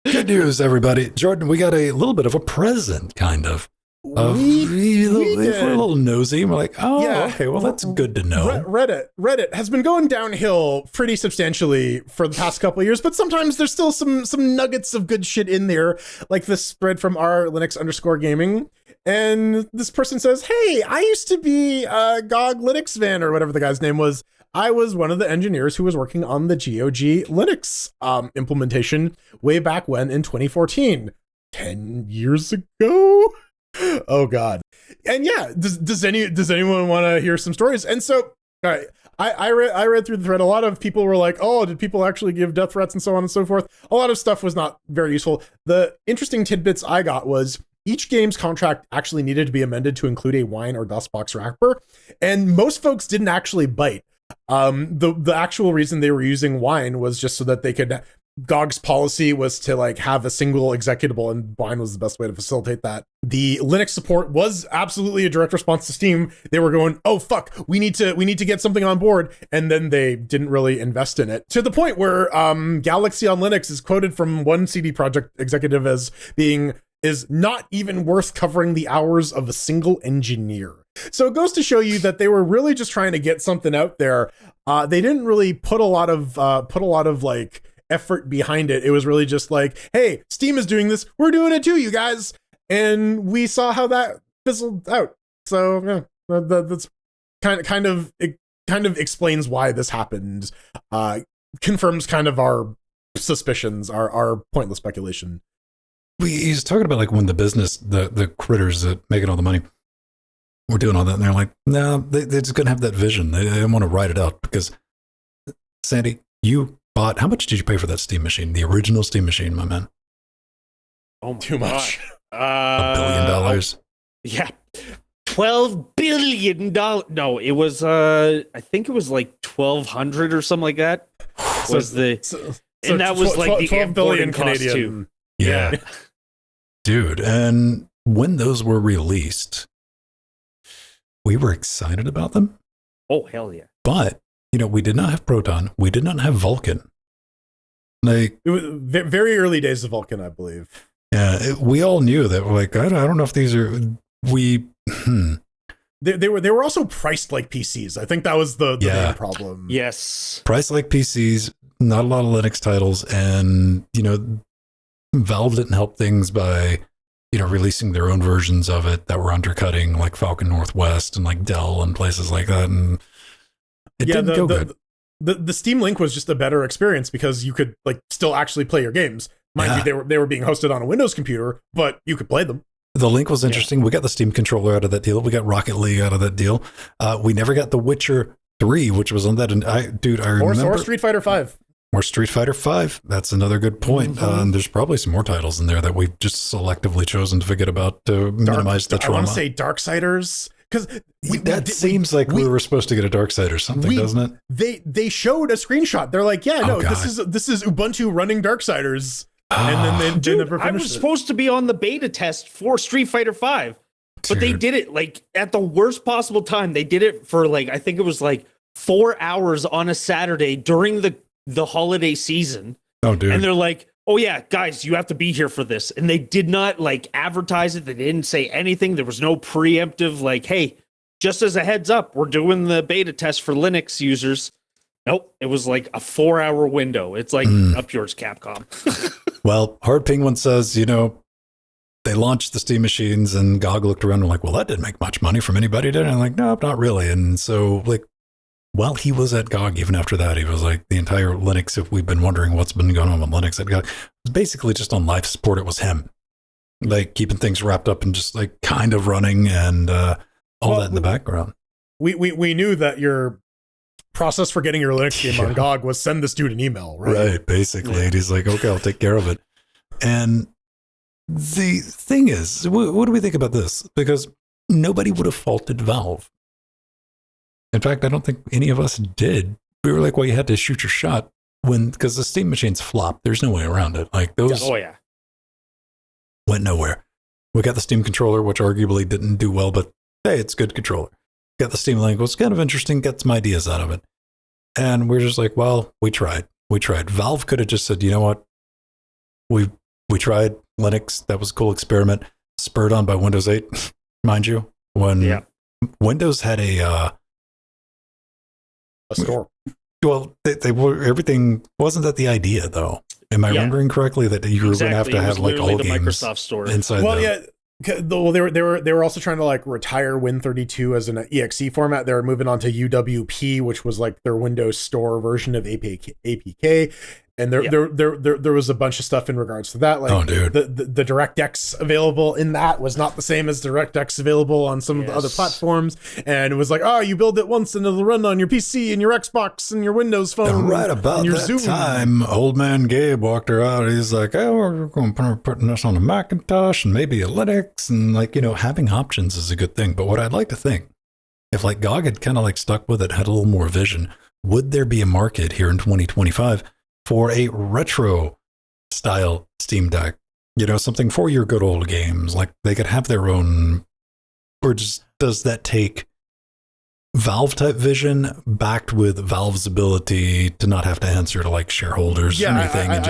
Good news, everybody. Jordan, we got a little bit of a present, kind of. We're a little nosy. We're like, okay, well, that's good to know. Reddit has been going downhill pretty substantially for the past couple of years, but sometimes there's still some nuggets of good shit in there, like this thread from r_Linux_gaming. And this person says, hey, I used to be a GOG Linux fan, or whatever the guy's name was. I was one of the engineers who was working on the GOG Linux implementation way back when in 2014. 10 years ago? Oh God. And yeah, does anyone want to hear some stories? And so, all right, I read through the thread. A lot of people were like, oh, did people actually give death threats and so on and so forth? A lot of stuff was not very useful. The interesting tidbits I got was each game's contract actually needed to be amended to include a wine or dustbox wrapper, and most folks didn't actually bite. The actual reason they were using wine was just so that they could. GOG's policy was to like have a single executable, and wine was the best way to facilitate that. The Linux support was absolutely a direct response to Steam. They were going, oh fuck, we need to get something on board, and then they didn't really invest in it, to the point where Galaxy on Linux is quoted from one CD Projekt executive as being is not even worth covering the hours of a single engineer. So it goes to show you that they were really just trying to get something out there. They didn't really put a lot of like effort behind it. It was really just like, hey, Steam is doing this, we're doing it too, you guys. And we saw how that fizzled out. So yeah, that's kind of explains why this happened. Confirms kind of our suspicions, our pointless speculation. He's talking about like when the business, the critters that making all the money were doing all that, and they're like, no, they're just gonna have that vision. They didn't want to write it out because, Sandy, you bought, how much did you pay for that Steam machine? The original Steam machine, my man. Oh, too much. $1 billion. Yeah. $12 billion. No, it was I think it was like 1,200 or something like that. And that was like the 12 billion Canadian Canadian. Yeah. Dude, and when those were released, we were excited about them. Oh, hell yeah. But, you know, we did not have Proton. We did not have Vulkan. Like, it was very early days of Vulkan, I believe. Yeah, we all knew that. We're like, I don't know if these are, They were also priced like PCs. I think that was the main problem. Yes. Priced like PCs, not a lot of Linux titles, and, you know, Valve didn't help things by, you know, releasing their own versions of it that were undercutting like Falcon Northwest and like Dell and places like that, and it didn't go good. The Steam Link was just a better experience because you could like still actually play your games. Mind you, they were being hosted on a Windows computer, but you could play them. The Link was interesting. Yeah. We got the Steam controller out of that deal. We got Rocket League out of that deal. We never got The Witcher 3, which was on that. And I remember. Or Street Fighter 5. Or Street Fighter 5. That's another good point. Mm-hmm. There's probably some more titles in there that we've just selectively chosen to forget about to minimize the trauma. I want to say Darksiders. Because that seems like we were supposed to get a Darksider or something, doesn't it? They showed a screenshot. They're like, yeah, no, this is Ubuntu running Darksiders. And then they never finished I was supposed to be on the beta test for Street Fighter 5, but they did it like at the worst possible time. They did it for like, I think it was like 4 hours on a Saturday during the holiday season. Oh, dude. And they're like, oh yeah, guys, you have to be here for this. And they did not like advertise it. They didn't say anything. There was no preemptive like, hey, just as a heads up, we're doing the beta test for Linux users. Nope. It was like a 4-hour window. It's like up yours, Capcom. Well, Hard Penguin says, you know, they launched the Steam machines and GOG looked around and like, well, that didn't make much money from anybody, did it? And I'm like, no, not really. And so like, while he was at GOG, even after that, he was like, the entire Linux, if we've been wondering what's been going on with Linux at GOG, it was basically just on live support. It was him, like keeping things wrapped up and just like kind of running and all that in the background. We knew that your process for getting your Linux game on GOG was send this dude an email, right? Right, basically. Yeah. And he's like, okay, I'll take care of it. And the thing is, what do we think about this? Because nobody would have faulted Valve. In fact, I don't think any of us did. We were like, well, you had to shoot your shot because the Steam machines flop. There's no way around it. Like those went nowhere. We got the Steam controller, which arguably didn't do well, but hey, it's a good controller. Got the Steam Link, was kind of interesting, got some ideas out of it. And we're just like, well, we tried. Valve could have just said, you know what? We tried Linux. That was a cool experiment. Spurred on by Windows 8, mind you. When Windows had a store. Well, they were, everything, wasn't that the idea though? Am I remembering correctly that you were going to have like all the games Microsoft store inside? Well, Well, they were also trying to like retire Win32 as an exe format. They were moving on to UWP, which was like their Windows Store version of APK. And there was a bunch of stuff in regards to that. Like the DirectX available in that was not the same as DirectX available on some of the other platforms. And it was like, oh, you build it once and it'll run on your PC and your Xbox and your Windows phone. And right about that Zoom. Time, old man Gabe walked her out. He's like, oh, we're going to put this on a Macintosh and maybe a Linux. And like, having options is a good thing. But what I'd like to think, if like GOG had kind of like stuck with it, had a little more vision, would there be a market here in 2025 for a retro style Steam Deck, something for your good old games? Like they could have their own, or just does that take Valve type vision backed with Valve's ability to not have to answer to like shareholders or anything I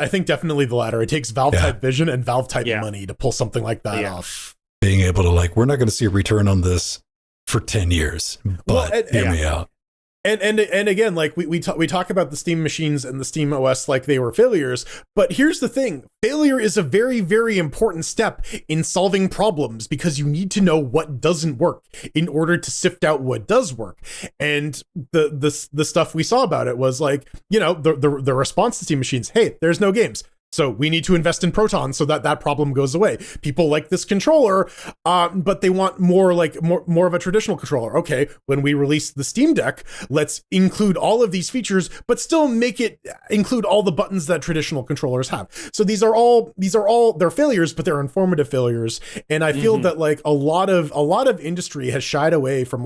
think definitely the latter. It takes Valve type vision and Valve type money to pull something like that off. Being able to like, we're not going to see a return on this for 10 years, but hear me out. And again, like we talk about the Steam machines and the SteamOS like they were failures, but here's the thing: failure is a very, very important step in solving problems because you need to know what doesn't work in order to sift out what does work. And the stuff we saw about it was like, the response to Steam machines: hey, there's no games. So we need to invest in Proton so that problem goes away. People like this controller, but they want more of a traditional controller. Okay, when we release the Steam Deck, let's include all of these features, but still make it include all the buttons that traditional controllers have. So these are all they're failures, but they're informative failures. And I feel that like a lot of industry has shied away from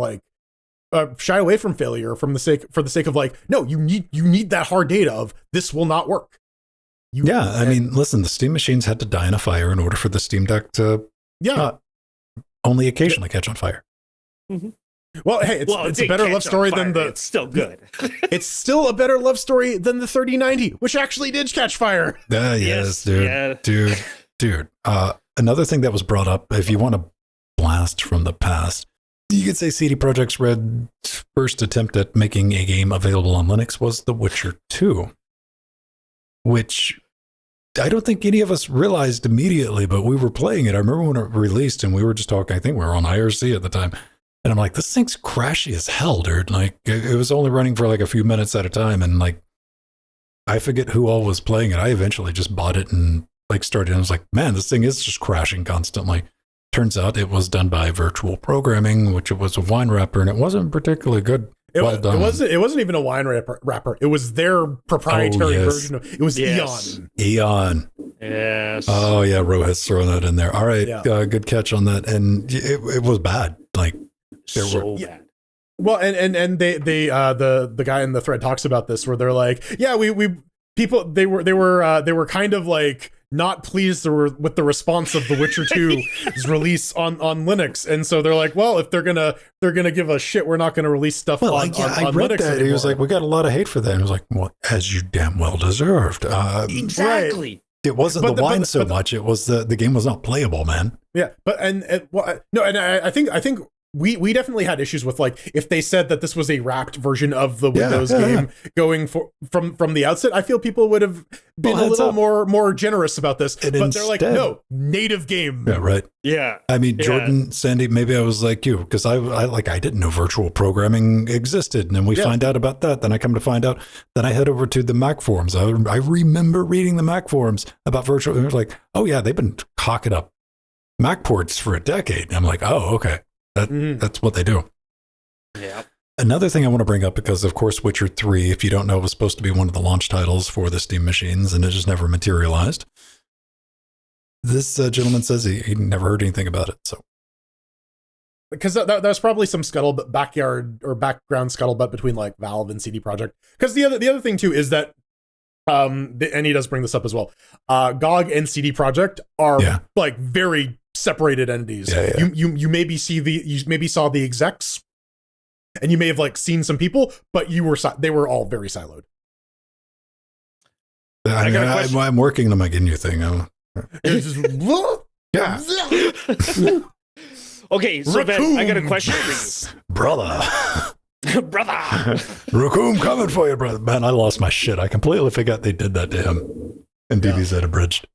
failure for the sake of like, no, you need that hard data of this will not work. I mean, listen, the Steam machines had to die in a fire in order for the Steam Deck to only occasionally catch on fire. Mm-hmm. Well, hey, it's a better love story than the... It's still good. It's still a better love story than the 3090, which actually did catch fire. Yes, dude. Yeah. Dude. Another thing that was brought up, if you want to blast from the past, you could say CD Projekt's Red's first attempt at making a game available on Linux was The Witcher 2. Which I don't think any of us realized immediately, but we were playing it. I remember when it released and we were just talking, I think we were on IRC at the time. And I'm like, this thing's crashy as hell, dude. Like it was only running for like a few minutes at a time. And like, I forget who all was playing it. I eventually just bought it and like started. And I was like, man, this thing is just crashing constantly. Turns out it was done by virtual programming, which it was a wine wrapper and it wasn't particularly good. It wasn't even a wine wrapper. It was their proprietary version of it. Was Eon. Yes. Oh yeah, Rohit's throwing that in there. All right, good catch on that. And it was bad. Like bad. Well, and they the guy in the thread talks about this where they're like, yeah, they were kind of like not pleased with the response of The Witcher 2's release on Linux, and so they're like, well, if they're gonna give a shit, we're not gonna release stuff on Linux anymore. He was like, we got a lot of hate for that. And I was like, well, as you damn well deserved. Exactly. Right. It wasn't the wine so much. It was the game was not playable, man. Yeah, but I think. We definitely had issues with like if they said that this was a wrapped version of the Windows game going from the outset. I feel people would have been a little more generous about this, but they're like, no, native game. Yeah, right. Yeah. I mean, Jordan, Sandy, maybe I was like you because I didn't know virtual programming existed, and then we find out about that. Then I come to find out. Then I head over to the Mac forums. I remember reading the Mac forums about virtual. And it was like, oh yeah, they've been cocking up Mac ports for a decade. And I'm like, oh okay. That's what they do. Yeah. Another thing I want to bring up, because of course Witcher 3, if you don't know, was supposed to be one of the launch titles for the Steam machines, and it just never materialized. This gentleman says he never heard anything about it. So, because there's probably some background scuttlebutt between like Valve and CD Projekt. Because the other thing too is that, and he does bring this up as well. GOG and CD Projekt are like very separated entities. You maybe saw the execs, and you may have like seen some people, but they were all very siloed. I'm working on my GNU thing. Okay, so Ben, I got a question for you, brother. Raccoon coming for you, brother. Man, I lost my shit. I completely forgot they did that to him. And DBZ abridged.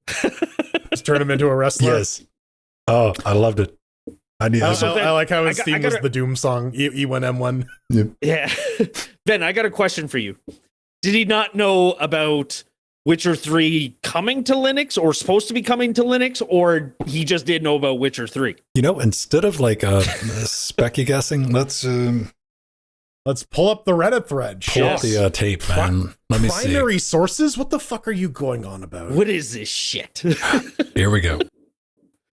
Just turn him into a wrestler. Yes. Oh, I loved it. I like how his theme was the Doom song, E1M1. Yeah. Ben, I got a question for you. Did he not know about Witcher 3 coming to Linux or supposed to be coming to Linux, or he just did know about Witcher 3? Instead of like specky guessing, let's pull up the Reddit thread. Pull up the tape, man. Let me see. Primary sources? What the fuck are you going on about? What is this shit? Here we go.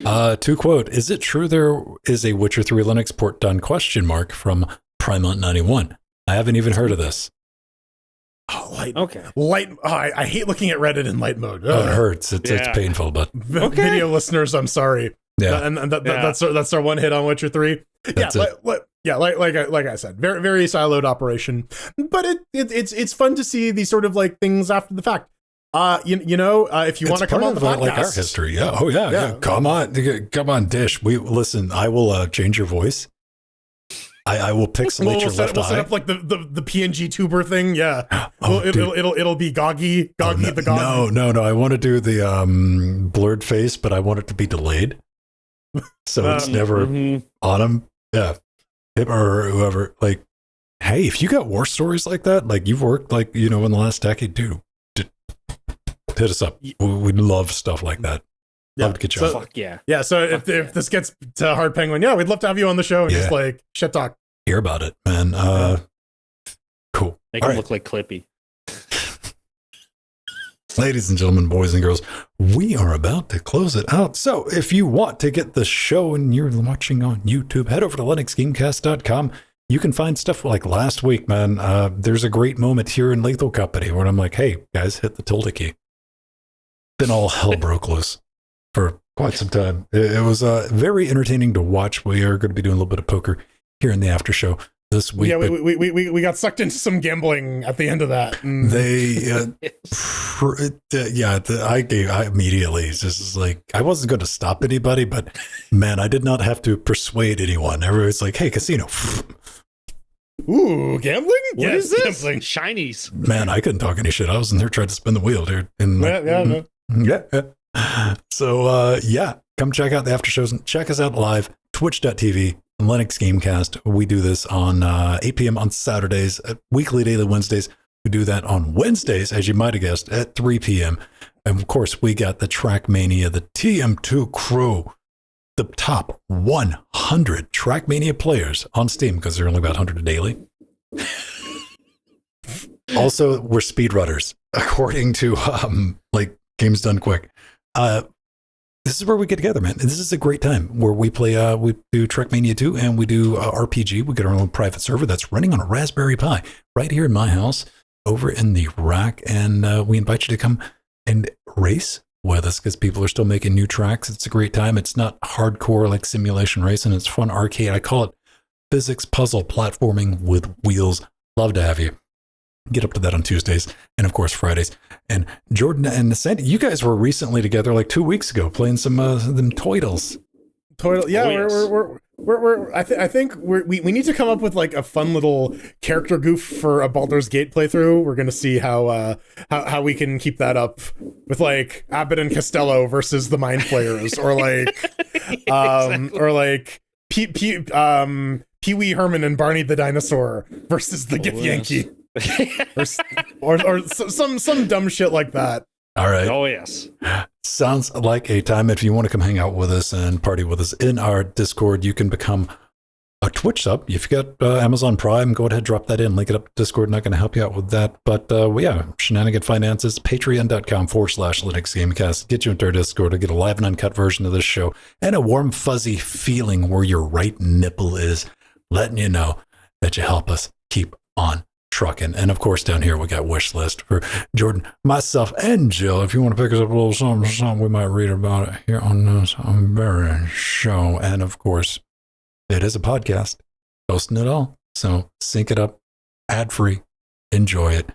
To quote, is it true there is a Witcher 3 Linux port done ? From Primont91. I haven't even heard of this. Oh, light. Okay. Light. Oh, I hate looking at Reddit in light mode. Oh, it hurts. It's painful, but video listeners, I'm sorry. Yeah, and that's our one hit on Witcher 3. That's like I said, very very siloed operation, but it's fun to see these sort of like things after the fact. If you want to come on the podcast, like our history, yeah. Oh yeah. Come on, Dish. Listen. I will change your voice. I will pixelate your left eye. We'll set up like the PNG tuber thing. Yeah. It'll be Goggy the GOG. No. I want to do the blurred face, but I want it to be delayed, so it's never on him. Yeah. Him or whoever. Like, hey, if you got war stories like that, like you've worked like in the last decade, dude, hit us up. We'd love stuff like that. Yeah. Love to get you on. Fuck yeah. Yeah. So if this gets to Hard Penguin, we'd love to have you on the show and just like shit talk. Hear about it, man. Cool. Make him look like Clippy. Ladies and gentlemen, boys and girls, we are about to close it out. So if you want to get the show and you're watching on YouTube, head over to linuxgamecast.com. You can find stuff like last week, man. There's a great moment here in Lethal Company where I'm like, hey, guys, hit the tilde key. Then all hell broke loose for quite some time. It was very entertaining to watch. We are going to be doing a little bit of poker here in the after show this week. Yeah, we got sucked into some gambling at the end of that. I immediately just like, I wasn't going to stop anybody, but man, I did not have to persuade anyone. Everybody's like, hey, casino. Ooh, gambling? What is this? Gambling. Shinies. Man, I couldn't talk any shit. I was in there trying to spin the wheel, dude. And So, come check out the after shows and check us out live, twitch.tv, Linux Gamecast. We do this on 8 p.m. on Saturdays, weekly, daily Wednesdays. We do that on Wednesdays, as you might have guessed, at 3 p.m. And of course, we got the Trackmania, the TM2 crew, the top 100 Trackmania players on Steam, because there are only about 100 daily. Also, we're speedrunners, according to Games Done Quick. This is where we get together, man. This is a great time where we play, we do Trackmania 2 and we do RPG. We get our own private server that's running on a Raspberry Pi right here in my house over in the rack. And we invite you to come and race with us because people are still making new tracks. It's a great time. It's not hardcore like simulation racing. It's fun arcade. I call it physics puzzle platforming with wheels. Love to have you. Get up to that on Tuesdays and of course Fridays. And Jordan and Sandy, you guys were recently together like 2 weeks ago playing some them Toidles. Yeah, I think we need to come up with like a fun little character goof for a Baldur's Gate playthrough. We're gonna see how we can keep that up with like Abbott and Costello versus the Mind Flayers, or like or like Pee Wee Herman and Barney the Dinosaur versus the Gith Yankee. or some dumb shit like that. All right. Oh yes. Sounds like a time. If you want to come hang out with us and party with us in our Discord, you can become a Twitch sub. If you got Amazon Prime, go ahead, drop that in, link it up to Discord. Not going to help you out with that, but Shenanigan Finances, patreon.com/Linux Gamecast. Get you into our Discord to get a live and uncut version of this show and a warm fuzzy feeling where your right nipple is, letting you know that you help us keep on trucking. And of course, down here we got wish list for Jordan, myself, and Jill. If you want to pick us up a little something, we might read about it here on this very show. And of course, it is a podcast, hosting it all. So sync it up, ad free, enjoy it,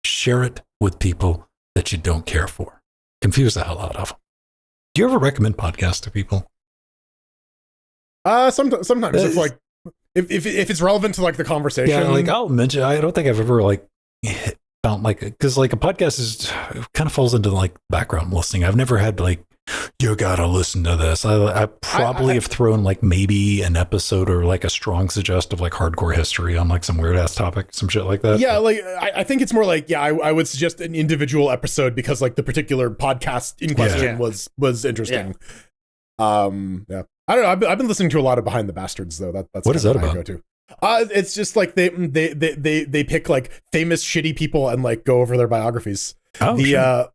share it with people that you don't care for. Confuse the hell out of them. Do you ever recommend podcasts to people? Sometimes it's like, if it's relevant to like the conversation. Yeah, like I'll mention, I don't think I've ever like found like, because like a podcast is kind of falls into like background listening. I've never had like you gotta listen to this. I probably have thrown like maybe an episode or like a strong suggest of like hardcore history on like some weird ass topic, some shit like that. Yeah, like I think it's more like, I would suggest an individual episode because like the particular podcast in question was interesting. Yeah. I don't know. I've been listening to a lot of Behind the Bastards though. That's what is that about? It's just like they pick like famous shitty people and like go over their biographies. Oh, the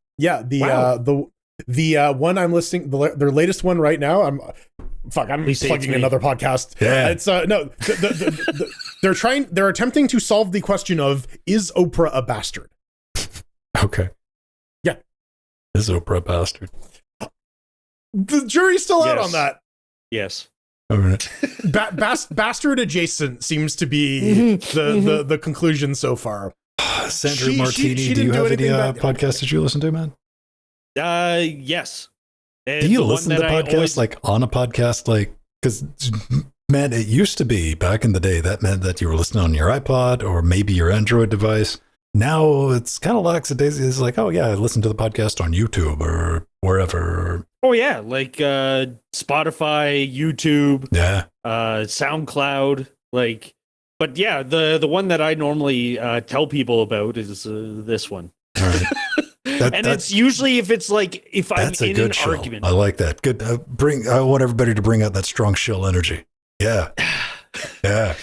one I'm listening, their latest one right now. I'm plugging another podcast. Yeah, it's no. They're attempting to solve the question of, is Oprah a bastard? Okay. Yeah. Is Oprah a bastard? The jury's still out on that. Yes. Bastard adjacent seems to be the conclusion so far. Sandra Martini, do you have any podcasts that you listen to, man? Yes. And do you listen to podcasts like on a podcast? Like, because man, it used to be back in the day that meant that you were listening on your iPod or maybe your Android device. Now it's kind of lackadaisical. It's like, oh yeah, I listen to the podcast on YouTube or wherever. Oh yeah, like Spotify, YouTube, SoundCloud, like. But yeah, the one that I normally tell people about is this one. All right. It's usually if it's like if I'm in an argument. I like that. Good. I want everybody to bring out that strong shill energy. Yeah. Yeah.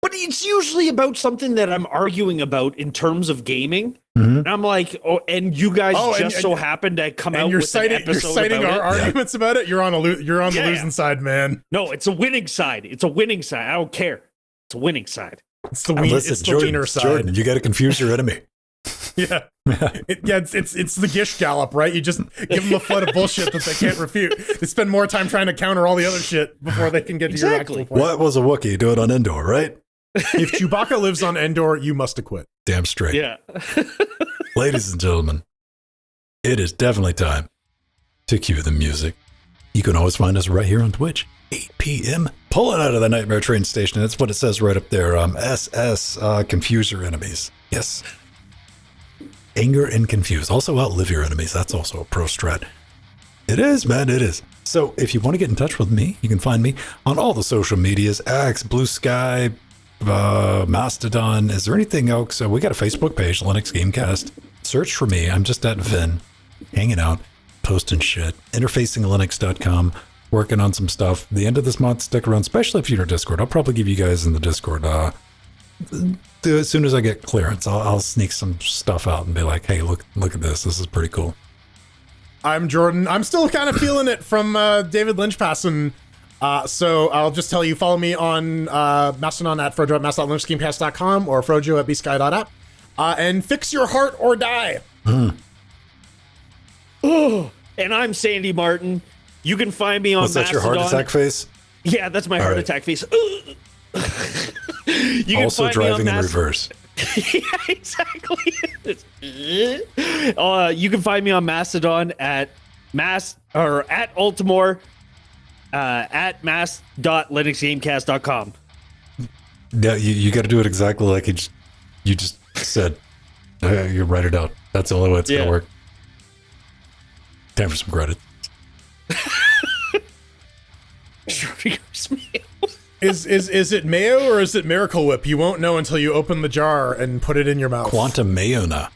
But it's usually about something that I'm arguing about in terms of gaming. Mm-hmm. And I'm like, and you guys so happen to come out with an episode. You're citing our arguments about it. You're on the losing side, man. No, it's a winning side. It's a winning side. I don't care. It's a winning side. It's the wiener side. Jordan, you got to confuse your enemy. Yeah. It's the Gish Gallop, right? You just give them a flood of bullshit that they can't refute. They spend more time trying to counter all the other shit before they can get to your actual point. What was a Wookiee? Do it on Endor, right? If Chewbacca lives on Endor, you must acquit. Damn straight. Yeah. Ladies and gentlemen, it is definitely time to cue the music. You can always find us right here on Twitch, 8 p.m. Pulling out of the Nightmare Train Station. That's what it says right up there. SS, confuse your enemies. Yes. Anger and confuse. Also outlive your enemies. That's also a pro strat. It is, man. It is. So if you want to get in touch with me, you can find me on all the social medias, X, Blue Sky, Mastodon. Is there anything else? We got a Facebook page, Linux Gamecast. Search for me. I'm just at Vin, hanging out, posting shit. Interfacinglinux.com, working on some stuff. The end of this month, stick around, especially if you're in Discord. I'll probably give you guys in the Discord. As soon as I get clearance, I'll sneak some stuff out and be like, hey, look at this. This is pretty cool. I'm Jordan. I'm still kind of feeling it from David Lynch passing. So I'll just tell you, follow me on Mastodon at Frojo at mast.linuxgamecast.com or Frojo at bsky.app. And fix your heart or die. Oh, and I'm Sandy Martin. You can find me on What's that, Mastodon. your heart attack face? Yeah, that's my heart attack face. You also can find driving me on in reverse. Yeah, exactly. You can find me on Mastodon at Altimore at mast.linuxgamecast.com. Yeah, you got to do it exactly like you just said. You write it out. That's the only way it's going to work. Time for some credit. Is it mayo or is it Miracle Whip? You won't know until you open the jar and put it in your mouth. Quantum Mayona.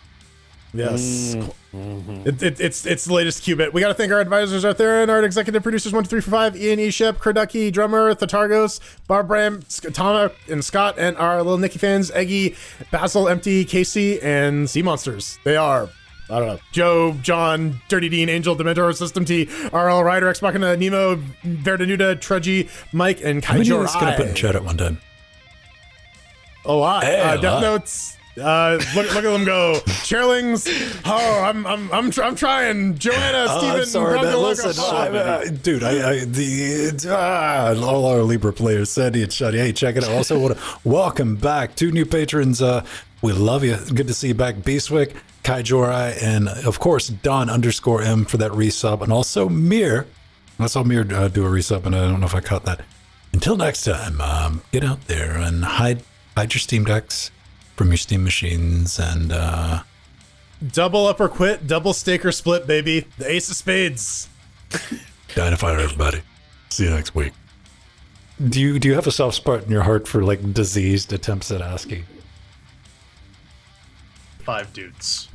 Yes. It's the latest qubit. We got to thank our advisors out there and our executive producers 1, 2, 3, 4, 5, Ian E. Shep, Kurducky, Drummer, Thatargos, Bob Bram, Tama, and Scott, and our little Nicky fans, Eggy, Basil, Empty, Casey, and Sea Monsters. They are, I don't know, Joe, John, Dirty Dean, Angel, Dementor, System T, RL, Ryder, Ex Machina, Nemo, Verdanuda, Trudgy, Mike, and Kaijor. How many of us gonna put in chat at one time? A lot. Death Notes. Look at them go. Chairlings. Oh, I'm trying. Joanna, Steven. I'm sorry, man. Listen, dude, all our Libra players, Sandy and Shuddy. Hey, check it out. Also, want to welcome back 2 new patrons. We love you. Good to see you back, Beastwick, Kaijorai, and of course Don_M for that resub, and also Mir. I saw Mir do a resub, and I don't know if I caught that. Until next time, get out there and hide your Steam decks from your Steam machines, and double up or quit, double stake or split, baby. The ace of spades. Dynafire, everybody. See you next week. Do you have a soft spot in your heart for like diseased attempts at ASCII? 5 dudes.